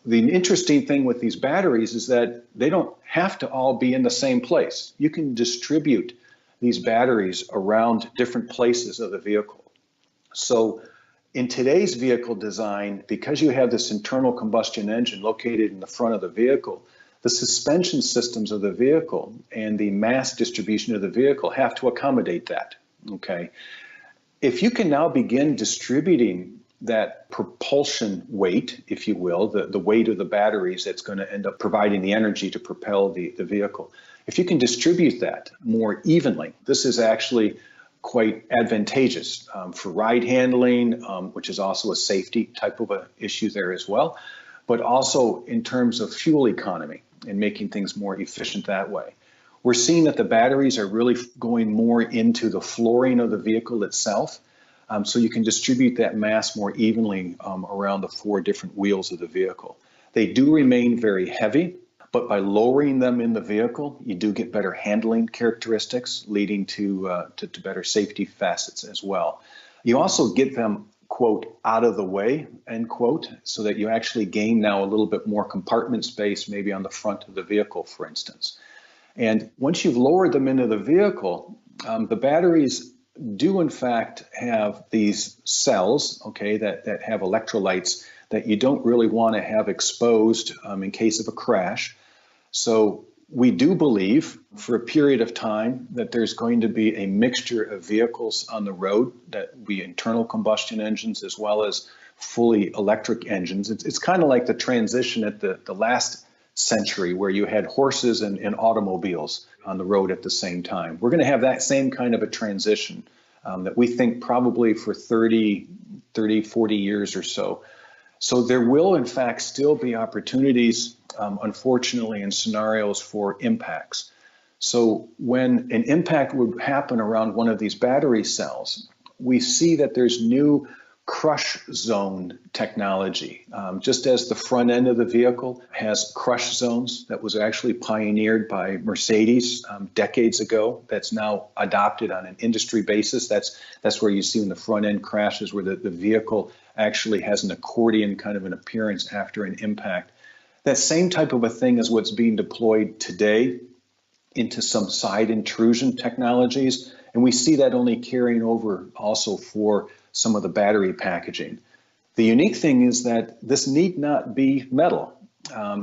The interesting thing with these batteries is that they don't have to all be in the same place. You can distribute these batteries around different places of the vehicle. So in today's vehicle design, because you have this internal combustion engine located in the front of the vehicle, the suspension systems of the vehicle and the mass distribution of the vehicle have to accommodate that, okay? If you can now begin distributing that propulsion weight, if you will, the weight of the batteries that's going to end up providing the energy to propel the vehicle, if you can distribute that more evenly, this is actually quite advantageous for ride handling, which is also a safety type of a issue there as well, but also in terms of fuel economy and making things more efficient that way. We're seeing that the batteries are really going more into the flooring of the vehicle itself, so you can distribute that mass more evenly around the 4 different wheels of the vehicle. They do remain very heavy, but by lowering them in the vehicle, you do get better handling characteristics, leading to better safety facets as well. You also get them, quote, out of the way, end quote, so that you actually gain now a little bit more compartment space, maybe on the front of the vehicle, for instance. And once you've lowered them into the vehicle, the batteries do in fact have these cells, okay, that have electrolytes that you don't really want to have exposed in case of a crash. So we do believe for a period of time that there's going to be a mixture of vehicles on the road that will be internal combustion engines as well as fully electric engines. It's kind of like the transition at the last century where you had horses and automobiles on the road at the same time. We're going to have that same kind of a transition that we think probably for 30, 40 years or so. So there will, in fact, still be opportunities, unfortunately, in scenarios for impacts. So when an impact would happen around one of these battery cells, we see that there's new crush zone technology. Just as the front end of the vehicle has crush zones that was actually pioneered by Mercedes decades ago, that's now adopted on an industry basis. That's where you see when the front end crashes, where the vehicle actually has an accordion kind of an appearance after an impact. That same type of a thing is what's being deployed today into some side intrusion technologies. And we see that only carrying over also for some of the battery packaging. The unique thing is that this need not be metal.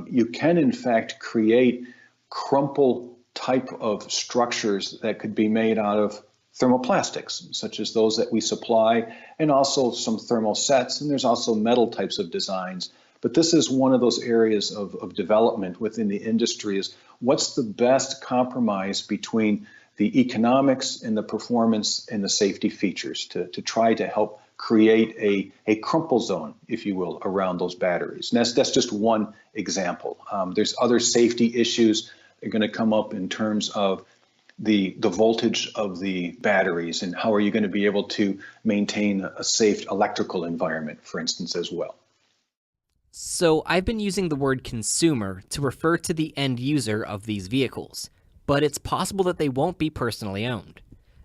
You can, in fact, create crumple type of structures that could be made out of thermoplastics, such as those that we supply, and also some thermal sets, and there's also metal types of designs. But this is one of those areas of development within the industry is what's the best compromise between the economics and the performance and the safety features to try to help create a crumple zone, if you will, around those batteries. And that's just one example. There's other safety issues that are going to come up in terms of the voltage of the batteries and how are you going to be able to maintain a safe electrical environment, for instance, as well. So I've been using the word consumer to refer to the end user of these vehicles, but it's possible that they won't be personally owned.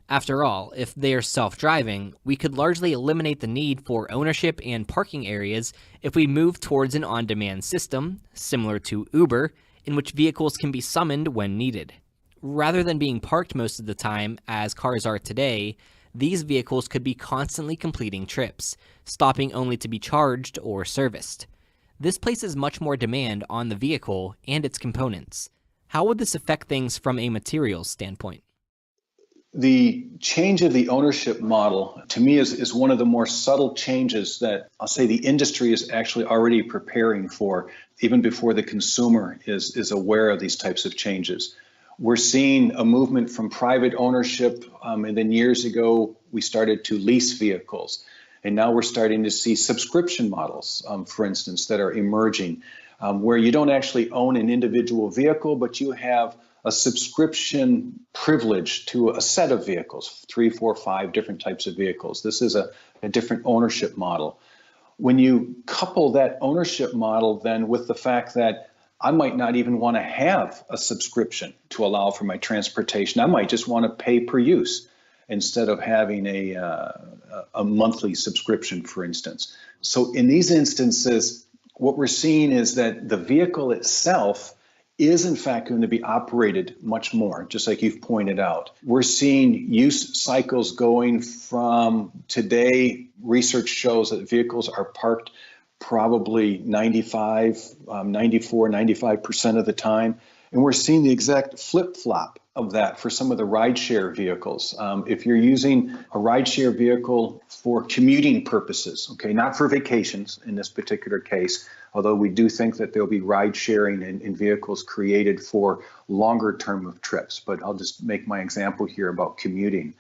After all, if they're self-driving, we could largely eliminate the need for ownership and parking areas if we move towards an on-demand system, similar to Uber, in which vehicles can be summoned when needed. Rather than being parked most of the time, as cars are today, these vehicles could be constantly completing trips, stopping only to be charged or serviced. This places much more demand on the vehicle and its components. How would this affect things from a materials standpoint? The change of the ownership model, to me, is one of the more subtle changes that I'll say the industry is actually already preparing for, even before the consumer is aware of these types of changes. We're seeing a movement from private ownership, and then years ago, we started to lease vehicles. And now we're starting to see subscription models, for instance, that are emerging, where you don't actually own an individual vehicle, but you have a subscription privilege to a set of vehicles, 3, 4, 5 different types of vehicles. This is a different ownership model. When you couple that ownership model then with the fact that I might not even want to have a subscription to allow for my transportation, I might just want to pay per use instead of having a monthly subscription, for instance. So in these instances, what we're seeing is that the vehicle itself is in fact going to be operated much more, just like you've pointed out. We're seeing use cycles going from today, research shows that vehicles are parked probably 95% of the time. And we're seeing the exact flip-flop of that for some of the rideshare vehicles. If you're using a rideshare vehicle for commuting purposes, okay, not for vacations in this particular case, although we do think that there'll be ride sharing in vehicles created for longer term of trips. But I'll just make my example here about commuting.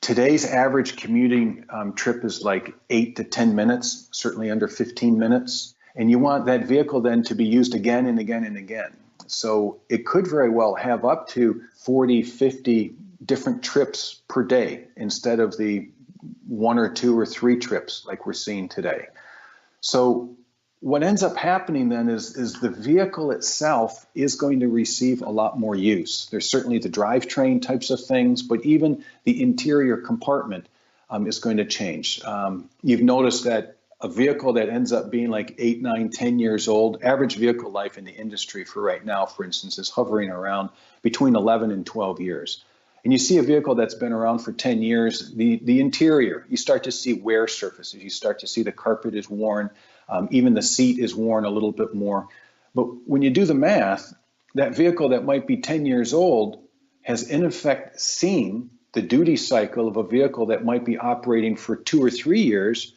Today's average commuting trip is like 8 to 10 minutes, certainly under 15 minutes. And you want that vehicle then to be used again and again and again. So it could very well have up to 40, 50 different trips per day instead of the 1 or 2 or 3 trips like we're seeing today. So what ends up happening then is the vehicle itself is going to receive a lot more use. There's certainly the drivetrain types of things, but even the interior compartment is going to change. You've noticed that a vehicle that ends up being like 8, 9, 10 years old, average vehicle life in the industry for right now, for instance, is hovering around between 11 and 12 years. And you see a vehicle that's been around for 10 years, the interior, you start to see wear surfaces. You start to see the carpet is worn, even the seat is worn a little bit more. But when you do the math, that vehicle that might be 10 years old has in effect seen the duty cycle of a vehicle that might be operating for 2 or 3 years,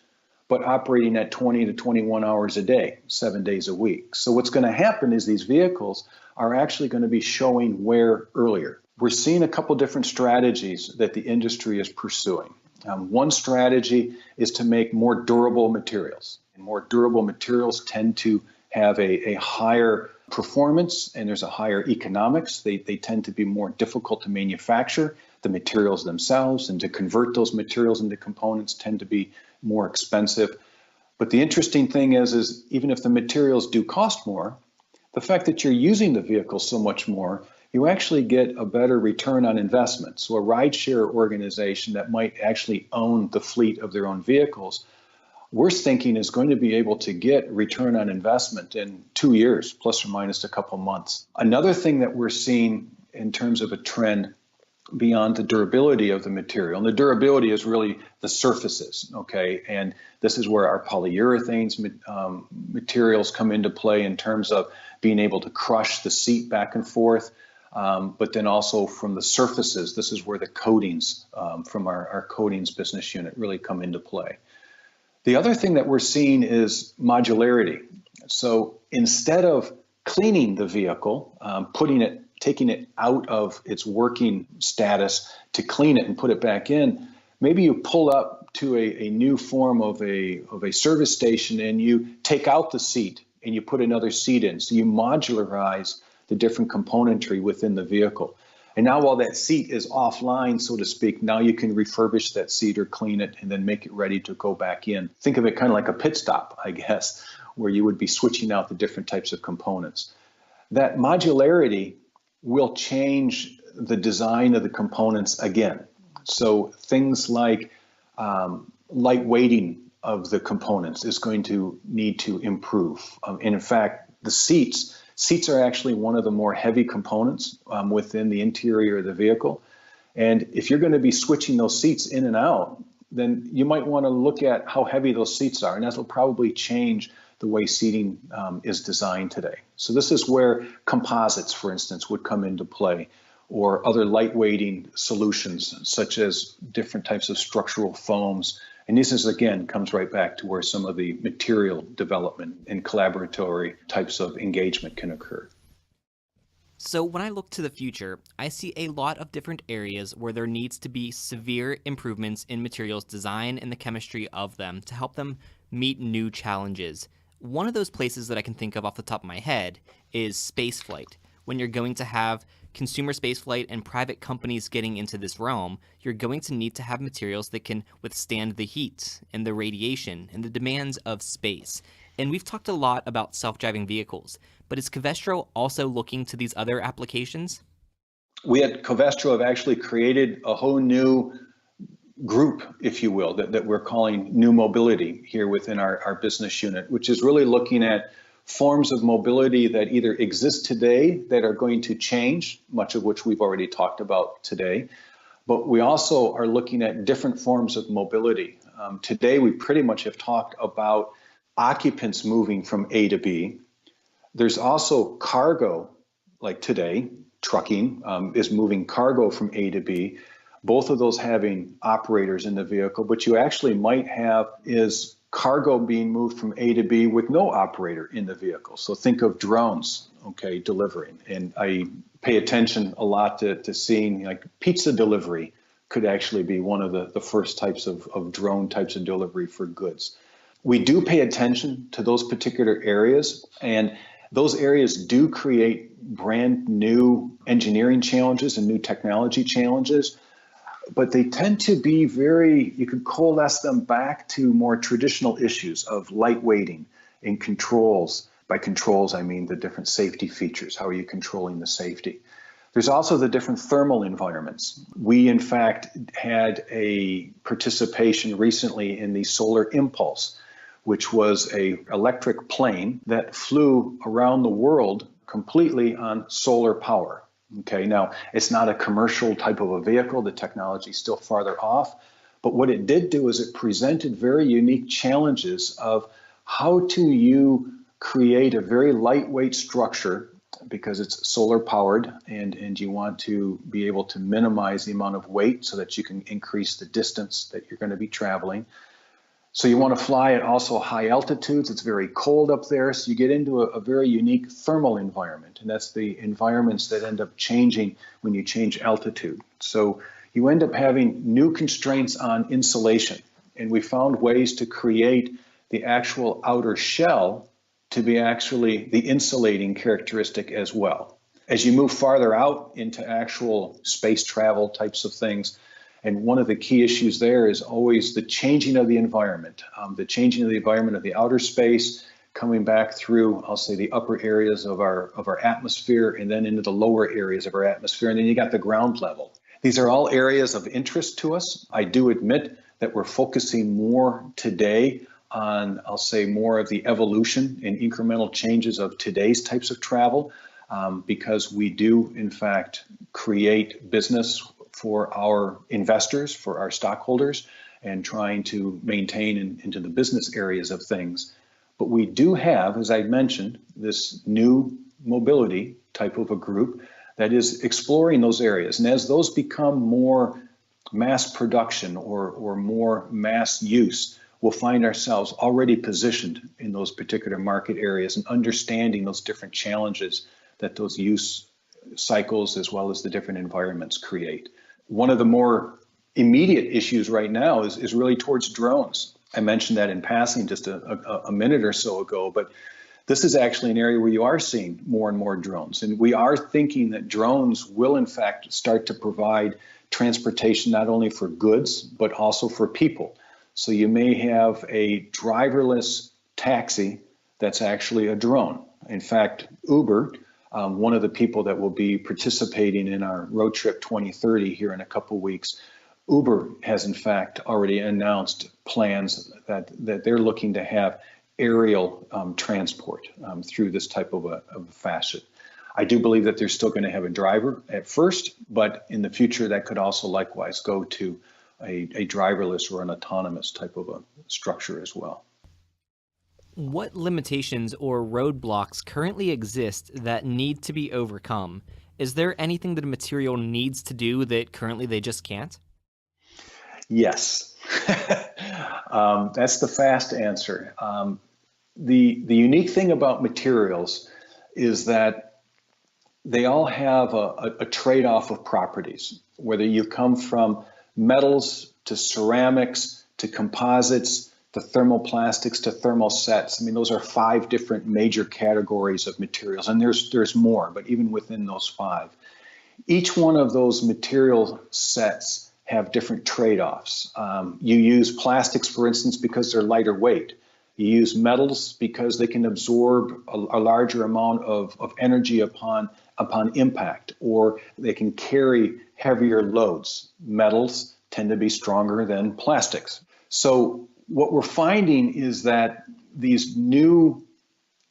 but operating at 20 to 21 hours a day, 7 days a week. So what's going to happen is these vehicles are actually going to be showing wear earlier. We're seeing a couple different strategies that the industry is pursuing. One strategy is to make more durable materials. And more durable materials tend to have a higher performance, and there's a higher economics. They tend to be more difficult to manufacture, the materials themselves, and to convert those materials into components tend to be more expensive. But the interesting thing is even if the materials do cost more, the fact that you're using the vehicle so much more, you actually get a better return on investment. So a rideshare organization that might actually own the fleet of their own vehicles, we're thinking is going to be able to get return on investment in 2 years, plus or minus a couple months. Another thing that we're seeing in terms of a trend beyond the durability of the material, and the durability is really the surfaces, okay? And this is where our polyurethanes materials come into play in terms of being able to crush the seat back and forth, but then also from the surfaces, this is where the coatings from our coatings business unit really come into play. The other thing that we're seeing is modularity. So instead of cleaning the vehicle, taking it out of its working status to clean it and put it back in, maybe you pull up to a new form of a service station and you take out the seat and you put another seat in. So you modularize the different componentry within the vehicle. And now while that seat is offline, so to speak, now you can refurbish that seat or clean it and then make it ready to go back in. Think of it kind of like a pit stop, I guess, where you would be switching out the different types of components. That modularity will change the design of the components again. So things like light weighting of the components is going to need to improve. And in fact, the seats are actually one of the more heavy components within the interior of the vehicle. And if you're going to be switching those seats in and out, then you might want to look at how heavy those seats are. And that will probably change the way seating is designed today. So this is where composites, for instance, would come into play, or other lightweighting solutions, such as different types of structural foams. And this is, again, comes right back to where some of the material development and collaboratory types of engagement can occur. So when I look to the future, I see a lot of different areas where there needs to be severe improvements in materials design and the chemistry of them to help them meet new challenges. One of those places that I can think of off the top of my head is spaceflight. When you're going to have consumer spaceflight and private companies getting into this realm, you're going to need to have materials that can withstand the heat and the radiation and the demands of space. And we've talked a lot about self-driving vehicles, but is Covestro also looking to these other applications? We at Covestro have actually created a whole new group, if you will, that we're calling New Mobility here within our business unit, which is really looking at forms of mobility that either exist today that are going to change, much of which we've already talked about today, but we also are looking at different forms of mobility. Today, we pretty much have talked about occupants moving from A to B. There's also cargo, like today, trucking is moving cargo from A to B. Both of those having operators in the vehicle, but you actually might have is cargo being moved from A to B with no operator in the vehicle. So think of drones, okay, delivering. And I pay attention a lot to seeing like pizza delivery could actually be one of the first types of drone types of delivery for goods. We do pay attention to those particular areas, and those areas do create brand new engineering challenges and new technology challenges. But they tend to be you could coalesce them back to more traditional issues of lightweighting and controls. By controls, I mean the different safety features. How are you controlling the safety? There's also the different thermal environments. We, in fact, had a participation recently in the Solar Impulse, which was an electric plane that flew around the world completely on solar power. Okay, now it's not a commercial type of a vehicle. The technology is still farther off. But what it did do is it presented very unique challenges of how do you create a very lightweight structure because it's solar powered and you want to be able to minimize the amount of weight so that you can increase the distance that you're going to be traveling. So you want to fly at also high altitudes. It's very cold up there. So you get into a very unique thermal environment. And that's the environments that end up changing when you change altitude. So you end up having new constraints on insulation. And we found ways to create the actual outer shell to be actually the insulating characteristic as well. As you move farther out into actual space travel types of things, and one of the key issues there is always the changing of the environment, the changing of the environment of the outer space, coming back through, I'll say, the upper areas of our atmosphere and then into the lower areas of our atmosphere. And then you got the ground level. These are all areas of interest to us. I do admit that we're focusing more today on, I'll say, more of the evolution and incremental changes of today's types of travel, because we do, in fact, create business for our investors, for our stockholders, and trying to maintain into the business areas of things. But we do have, as I mentioned, this new mobility type of a group that is exploring those areas. And as those become more mass production or more mass use, we'll find ourselves already positioned in those particular market areas and understanding those different challenges that those use cycles as well as the different environments create. One of the more immediate issues right now is really towards drones. I mentioned that in passing just a minute or so ago, but this is actually an area where you are seeing more and more drones. And we are thinking that drones will, in fact, start to provide transportation not only for goods, but also for people. So you may have a driverless taxi that's actually a drone. In fact, Uber, one of the people that will be participating in our Road Trip 2030 here in a couple of weeks, Uber has in fact already announced plans that they're looking to have aerial transport through this type of a facet. I do believe that they're still going to have a driver at first, but in the future that could also likewise go to a driverless or an autonomous type of a structure as well. What limitations or roadblocks currently exist that need to be overcome? Is there anything that a material needs to do that currently they just can't? Yes. That's the fast answer. The unique thing about materials is that they all have a trade-off of properties, whether you come from metals to ceramics to composites to thermoplastics to thermosets. I mean, those are 5 different major categories of materials, and there's more, but even within those 5, each one of those material sets have different trade-offs. You use plastics, for instance, because they're lighter weight. You use metals because they can absorb a larger amount of energy upon impact, or they can carry heavier loads. Metals tend to be stronger than plastics. So what we're finding is that these new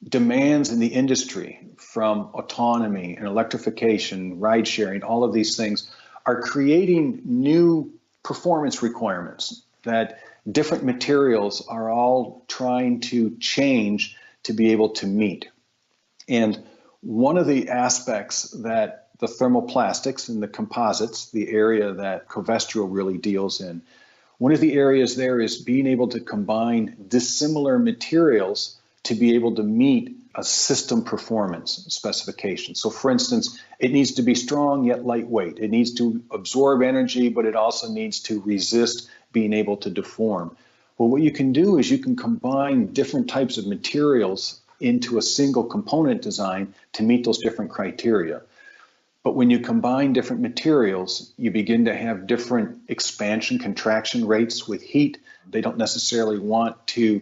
demands in the industry from autonomy and electrification, ride sharing, all of these things are creating new performance requirements that different materials are all trying to change to be able to meet. And one of the aspects that the thermoplastics and the composites, the area that Covestro really deals in, one of the areas there is being able to combine dissimilar materials to be able to meet a system performance specification. So for instance, it needs to be strong yet lightweight. It needs to absorb energy, but it also needs to resist being able to deform. Well, what you can do is you can combine different types of materials into a single component design to meet those different criteria. But when you combine different materials, you begin to have different expansion, contraction rates with heat. They don't necessarily want to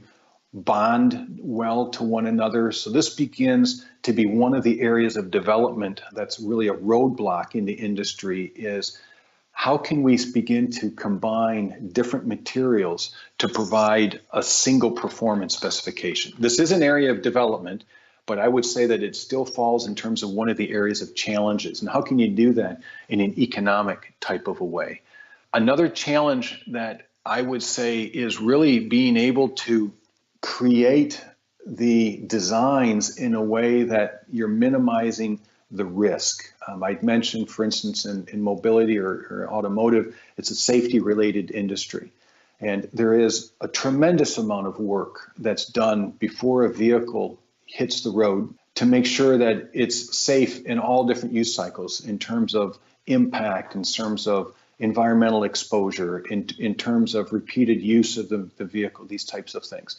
bond well to one another. So this begins to be one of the areas of development that's really a roadblock in the industry is how can we begin to combine different materials to provide a single performance specification? This is an area of development, But I would say that it still falls in terms of one of the areas of challenges. And how can you do that in an economic type of a way? Another challenge that I would say is really being able to create the designs in a way that you're minimizing the risk. I'd mentioned, for instance, in mobility or automotive, it's a safety-related industry. And there is a tremendous amount of work that's done before a vehicle hits the road to make sure that it's safe in all different use cycles in terms of impact, in terms of environmental exposure, in terms of repeated use of the vehicle, these types of things.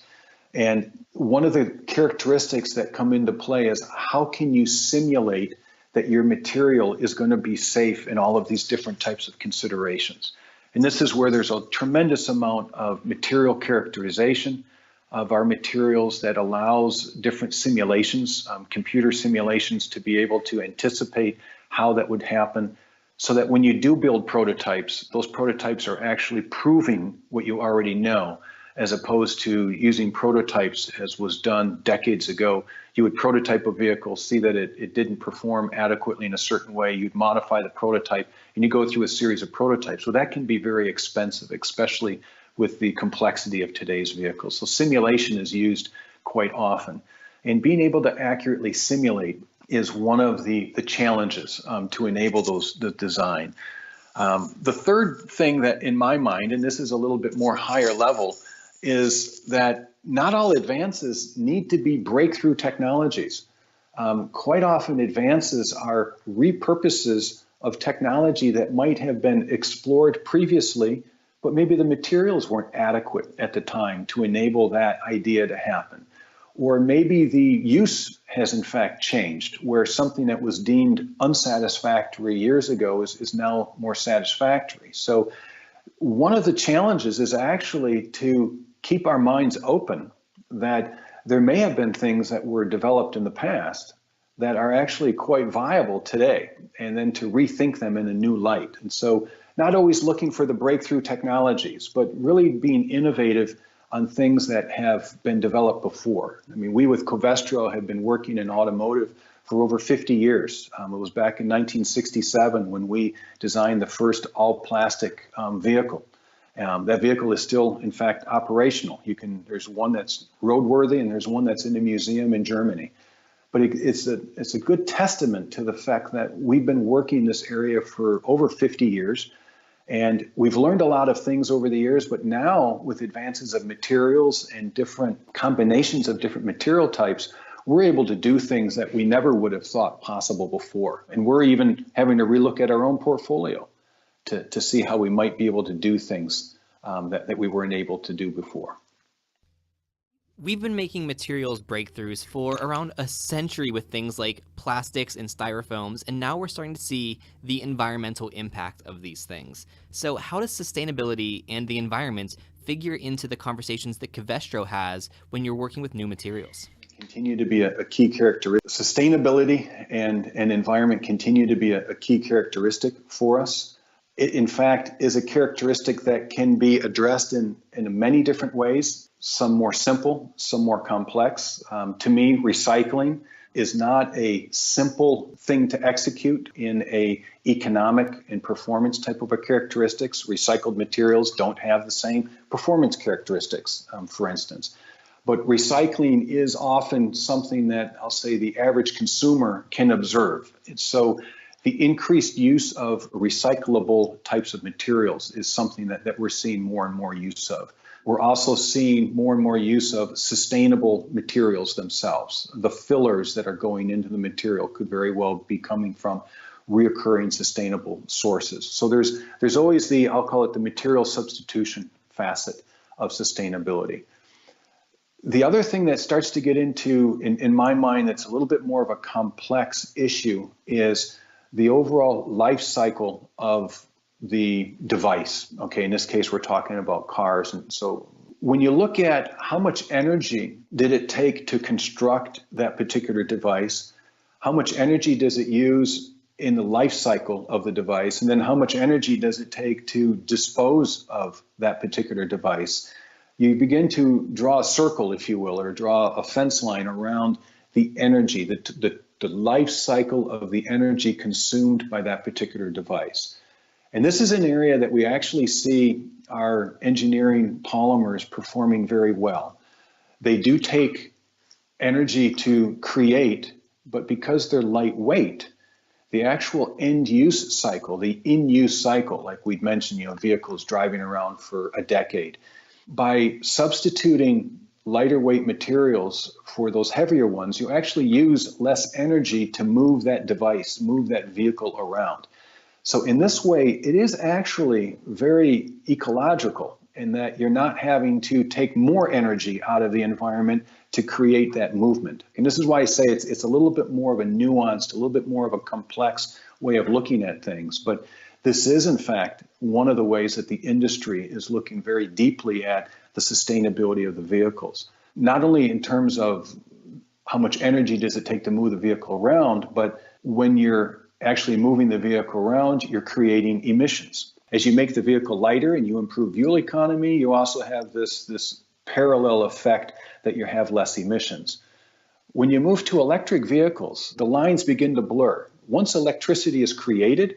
And one of the characteristics that come into play is how can you simulate that your material is going to be safe in all of these different types of considerations. And this is where there's a tremendous amount of material characterization of our materials that allows different simulations, computer simulations, to be able to anticipate how that would happen, so that when you do build prototypes, those prototypes are actually proving what you already know, as opposed to using prototypes as was done decades ago. You would prototype a vehicle, see that it didn't perform adequately in a certain way, you'd modify the prototype, and you go through a series of prototypes. So that can be very expensive, especially with the complexity of today's vehicles. So simulation is used quite often. And being able to accurately simulate is one of the challenges to enable the design. The third thing that in my mind, and this is a little bit more higher level, is that not all advances need to be breakthrough technologies. Quite often advances are repurposes of technology that might have been explored previously, but maybe the materials weren't adequate at the time to enable that idea to happen. Or maybe the use has in fact changed, where something that was deemed unsatisfactory years ago is now more satisfactory. So one of the challenges is actually to keep our minds open, that there may have been things that were developed in the past that are actually quite viable today, and then to rethink them in a new light. And so not always looking for the breakthrough technologies, but really being innovative on things that have been developed before. I mean, we with Covestro have been working in automotive for over 50 years. It was back in 1967 when we designed the first all-plastic vehicle. That vehicle is still, in fact, operational. There's one that's roadworthy, and there's one that's in a museum in Germany. But it's a good testament to the fact that we've been working this area for over 50 years. And we've learned a lot of things over the years, but now with advances of materials and different combinations of different material types, we're able to do things that we never would have thought possible before. And we're even having to relook at our own portfolio to see how we might be able to do things that we weren't able to do before. We've been making materials breakthroughs for around a century with things like plastics and styrofoams, and now we're starting to see the environmental impact of these things. So how does sustainability and the environment figure into the conversations that Covestro has when you're working with new materials? Continue to be a key characteristic. Sustainability and environment continue to be a key characteristic for us. It, in fact, is a characteristic that can be addressed in many different ways, some more simple, some more complex. To me, recycling is not a simple thing to execute in a economic and performance type of a characteristics. Recycled materials don't have the same performance characteristics, for instance. But recycling is often something that I'll say the average consumer can observe. So the increased use of recyclable types of materials is something that we're seeing more and more use of. We're also seeing more and more use of sustainable materials themselves. The fillers that are going into the material could very well be coming from reoccurring sustainable sources. So there's always I'll call it the material substitution facet of sustainability. The other thing that starts to get into, in my mind, that's a little bit more of a complex issue is the overall life cycle of the device. Okay, in this case, we're talking about cars. And so when you look at how much energy did it take to construct that particular device, how much energy does it use in the life cycle of the device, and then how much energy does it take to dispose of that particular device, you begin to draw a circle, if you will, or draw a fence line around the energy, the life cycle of the energy consumed by that particular device. And this is an area that we actually see our engineering polymers performing very well. They do take energy to create, but because they're lightweight, the actual end use cycle, the in-use cycle, like we'd mentioned, vehicles driving around for a decade, by substituting lighter weight materials for those heavier ones, you actually use less energy to move that device, move that vehicle around. So in this way, it is actually very ecological in that you're not having to take more energy out of the environment to create that movement. And this is why I say it's a little bit more of a nuanced, a little bit more of a complex way of looking at things. But this is, in fact, one of the ways that the industry is looking very deeply at the sustainability of the vehicles. Not only in terms of how much energy does it take to move the vehicle around, but when you're actually moving the vehicle around, you're creating emissions. As you make the vehicle lighter and you improve fuel economy, you also have this parallel effect that you have less emissions. When you move to electric vehicles, the lines begin to blur. Once electricity is created,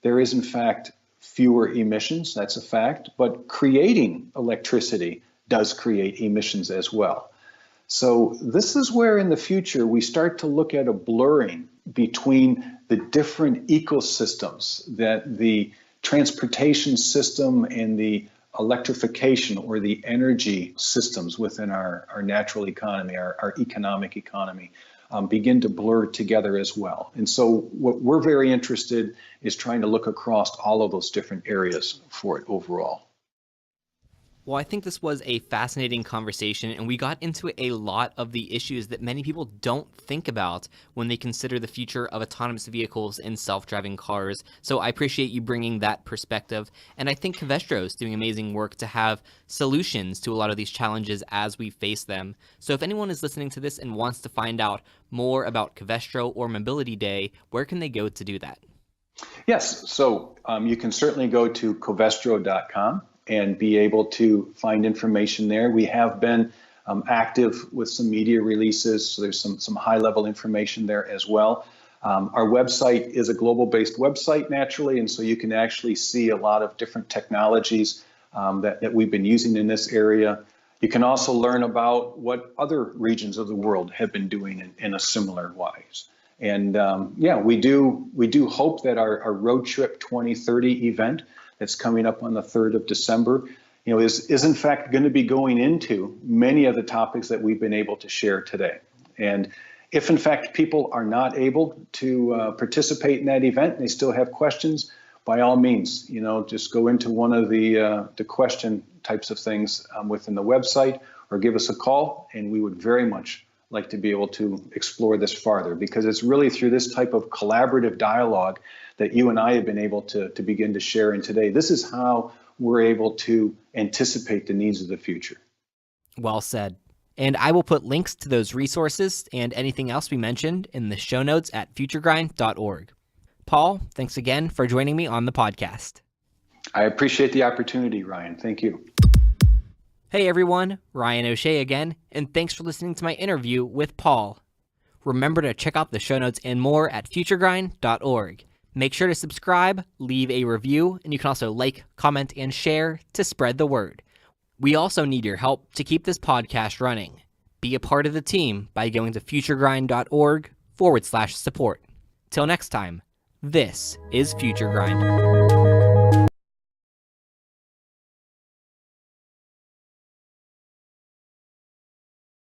there is in fact fewer emissions, that's a fact, but creating electricity does create emissions as well. So this is where in the future we start to look at a blurring between the different ecosystems that the transportation system and the electrification or the energy systems within our natural economy, our economic economy, begin to blur together as well. And so what we're very interested is trying to look across all of those different areas for it overall. Well, I think this was a fascinating conversation, and we got into a lot of the issues that many people don't think about when they consider the future of autonomous vehicles and self-driving cars. So I appreciate you bringing that perspective, and I think Covestro is doing amazing work to have solutions to a lot of these challenges as we face them. So if anyone is listening to this and wants to find out more about Covestro or Mobility Day, where can they go to do that? Yes, so you can certainly go to covestro.com. and be able to find information there. We have been active with some media releases, so there's some high-level information there as well. Our website is a global-based website, naturally, and so you can actually see a lot of different technologies that we've been using in this area. You can also learn about what other regions of the world have been doing in a similar wise. And we do hope that our Road Trip 2030 event that's coming up on the 3rd of December, is in fact going to be going into many of the topics that we've been able to share today. And if in fact people are not able to participate in that event and they still have questions, by all means, just go into one of the question types of things within the website or give us a call, and we would very much like to be able to explore this farther, because it's really through this type of collaborative dialogue that you and I have been able to begin to share in today. This is how we're able to anticipate the needs of the future. Well said. And I will put links to those resources and anything else we mentioned in the show notes at futuregrind.org. Paul, thanks again for joining me on the podcast. I appreciate the opportunity, Ryan. Thank you. Hey everyone, Ryan O'Shea again, and thanks for listening to my interview with Paul. Remember to check out the show notes and more at futuregrind.org. Make sure to subscribe, leave a review, and you can also like, comment, and share to spread the word. We also need your help to keep this podcast running. Be a part of the team by going to futuregrind.org/support. Till next time, this is Future Grind.